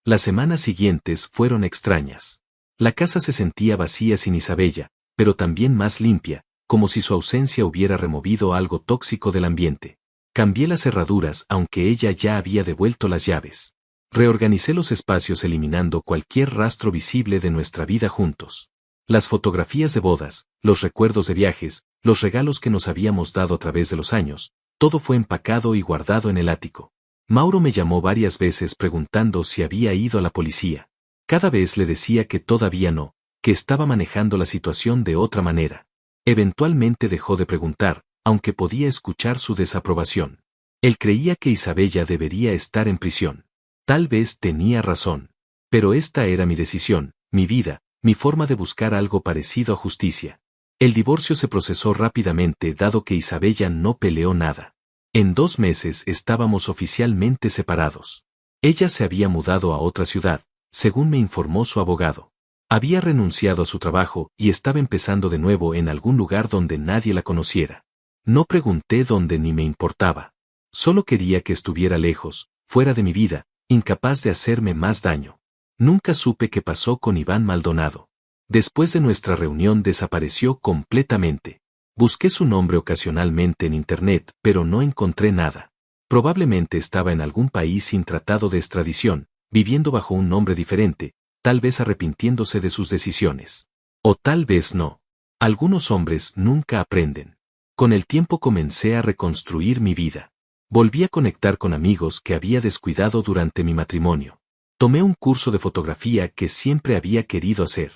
Las semanas siguientes fueron extrañas. La casa se sentía vacía sin Isabella, pero también más limpia, como si su ausencia hubiera removido algo tóxico del ambiente. Cambié las cerraduras aunque ella ya había devuelto las llaves. Reorganicé los espacios eliminando cualquier rastro visible de nuestra vida juntos. Las fotografías de bodas, los recuerdos de viajes, los regalos que nos habíamos dado a través de los años, todo fue empacado y guardado en el ático. Mauro me llamó varias veces preguntando si había ido a la policía. Cada vez le decía que todavía no, que estaba manejando la situación de otra manera. Eventualmente dejó de preguntar, aunque podía escuchar su desaprobación. Él creía que Isabella debería estar en prisión. Tal vez tenía razón. Pero esta era mi decisión, mi vida, mi forma de buscar algo parecido a justicia. El divorcio se procesó rápidamente dado que Isabella no peleó nada. En 2 meses estábamos oficialmente separados. Ella se había mudado a otra ciudad, según me informó su abogado. Había renunciado a su trabajo y estaba empezando de nuevo en algún lugar donde nadie la conociera. No pregunté dónde ni me importaba. Solo quería que estuviera lejos, fuera de mi vida, incapaz de hacerme más daño. Nunca supe qué pasó con Iván Maldonado. Después de nuestra reunión desapareció completamente. Busqué su nombre ocasionalmente en internet, pero no encontré nada. Probablemente estaba en algún país sin tratado de extradición, viviendo bajo un nombre diferente, tal vez arrepintiéndose de sus decisiones. O tal vez no. Algunos hombres nunca aprenden. Con el tiempo comencé a reconstruir mi vida. Volví a conectar con amigos que había descuidado durante mi matrimonio. Tomé un curso de fotografía que siempre había querido hacer.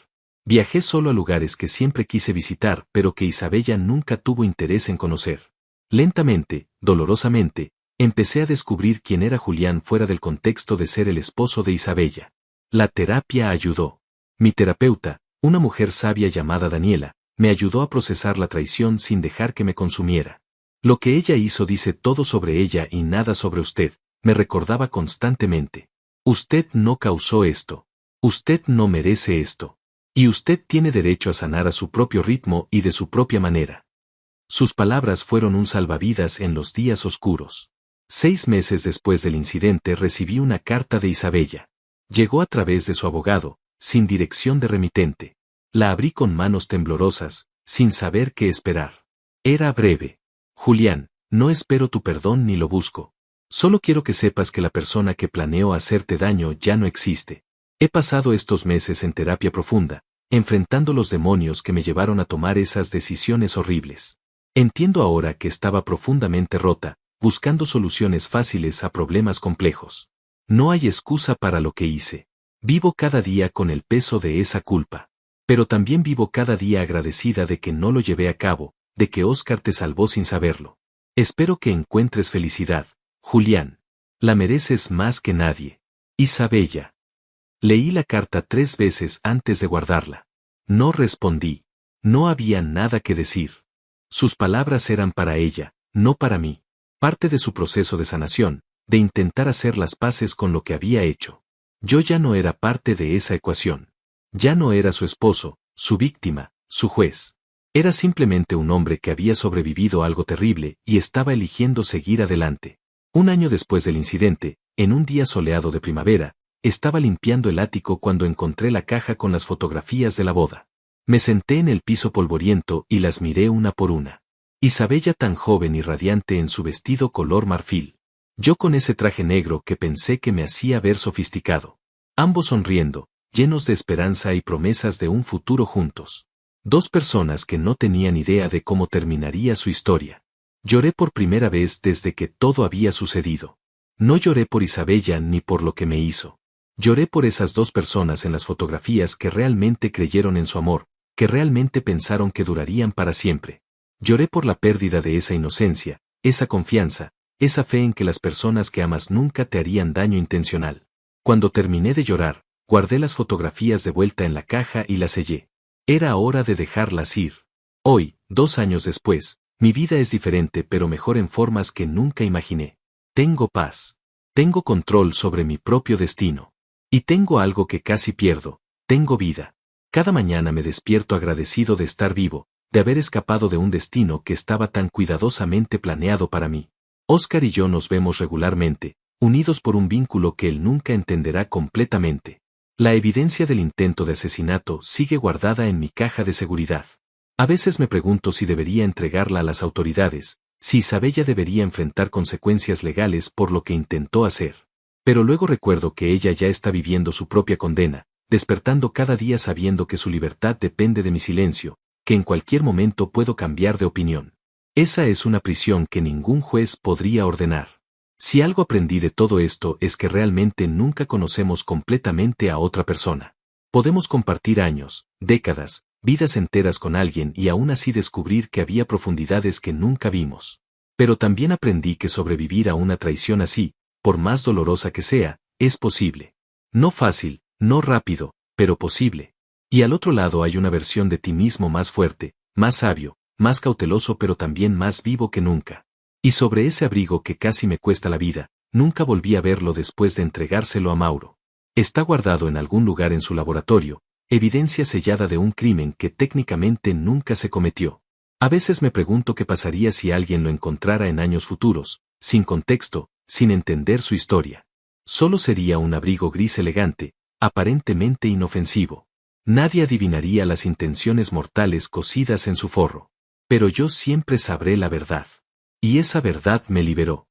Viajé solo a lugares que siempre quise visitar, pero que Isabella nunca tuvo interés en conocer. Lentamente, dolorosamente, empecé a descubrir quién era Julián fuera del contexto de ser el esposo de Isabella. La terapia ayudó. Mi terapeuta, una mujer sabia llamada Daniela, me ayudó a procesar la traición sin dejar que me consumiera. Lo que ella hizo dice todo sobre ella y nada sobre usted, me recordaba constantemente. Usted no causó esto. Usted no merece esto. Y usted tiene derecho a sanar a su propio ritmo y de su propia manera. Sus palabras fueron un salvavidas en los días oscuros. 6 meses después del incidente recibí una carta de Isabella. Llegó a través de su abogado, sin dirección de remitente. La abrí con manos temblorosas, sin saber qué esperar. Era breve. Julián, no espero tu perdón ni lo busco. Solo quiero que sepas que la persona que planeó hacerte daño ya no existe. He pasado estos meses en terapia profunda, enfrentando los demonios que me llevaron a tomar esas decisiones horribles. Entiendo ahora que estaba profundamente rota, buscando soluciones fáciles a problemas complejos. No hay excusa para lo que hice. Vivo cada día con el peso de esa culpa. Pero también vivo cada día agradecida de que no lo llevé a cabo, de que Oscar te salvó sin saberlo. Espero que encuentres felicidad, Julián. La mereces más que nadie. Isabella. Leí la carta 3 veces antes de guardarla. No respondí. No había nada que decir. Sus palabras eran para ella, no para mí. Parte de su proceso de sanación, de intentar hacer las paces con lo que había hecho. Yo ya no era parte de esa ecuación. Ya no era su esposo, su víctima, su juez. Era simplemente un hombre que había sobrevivido a algo terrible y estaba eligiendo seguir adelante. 1 año después del incidente, en un día soleado de primavera, estaba limpiando el ático cuando encontré la caja con las fotografías de la boda. Me senté en el piso polvoriento y las miré una por una. Isabella tan joven y radiante en su vestido color marfil. Yo con ese traje negro que pensé que me hacía ver sofisticado. Ambos sonriendo, llenos de esperanza y promesas de un futuro juntos. 2 personas que no tenían idea de cómo terminaría su historia. Lloré por primera vez desde que todo había sucedido. No lloré por Isabella ni por lo que me hizo. Lloré por esas 2 personas en las fotografías que realmente creyeron en su amor, que realmente pensaron que durarían para siempre. Lloré por la pérdida de esa inocencia, esa confianza, esa fe en que las personas que amas nunca te harían daño intencional. Cuando terminé de llorar, guardé las fotografías de vuelta en la caja y las sellé. Era hora de dejarlas ir. Hoy, 2 años después, mi vida es diferente pero mejor en formas que nunca imaginé. Tengo paz. Tengo control sobre mi propio destino. Y tengo algo que casi pierdo, tengo vida. Cada mañana me despierto agradecido de estar vivo, de haber escapado de un destino que estaba tan cuidadosamente planeado para mí. Oscar y yo nos vemos regularmente, unidos por un vínculo que él nunca entenderá completamente. La evidencia del intento de asesinato sigue guardada en mi caja de seguridad. A veces me pregunto si debería entregarla a las autoridades, si Isabella debería enfrentar consecuencias legales por lo que intentó hacer. Pero luego recuerdo que ella ya está viviendo su propia condena, despertando cada día sabiendo que su libertad depende de mi silencio, que en cualquier momento puedo cambiar de opinión. Esa es una prisión que ningún juez podría ordenar. Si algo aprendí de todo esto es que realmente nunca conocemos completamente a otra persona. Podemos compartir años, décadas, vidas enteras con alguien y aún así descubrir que había profundidades que nunca vimos. Pero también aprendí que sobrevivir a una traición así, por más dolorosa que sea, es posible. No fácil, no rápido, pero posible. Y al otro lado hay una versión de ti mismo más fuerte, más sabio, más cauteloso pero también más vivo que nunca. Y sobre ese abrigo que casi me cuesta la vida, nunca volví a verlo después de entregárselo a Mauro. Está guardado en algún lugar en su laboratorio, evidencia sellada de un crimen que técnicamente nunca se cometió. A veces me pregunto qué pasaría si alguien lo encontrara en años futuros, sin contexto, sin entender su historia. Solo sería un abrigo gris elegante, aparentemente inofensivo. Nadie adivinaría las intenciones mortales cosidas en su forro. Pero yo siempre sabré la verdad. Y esa verdad me liberó.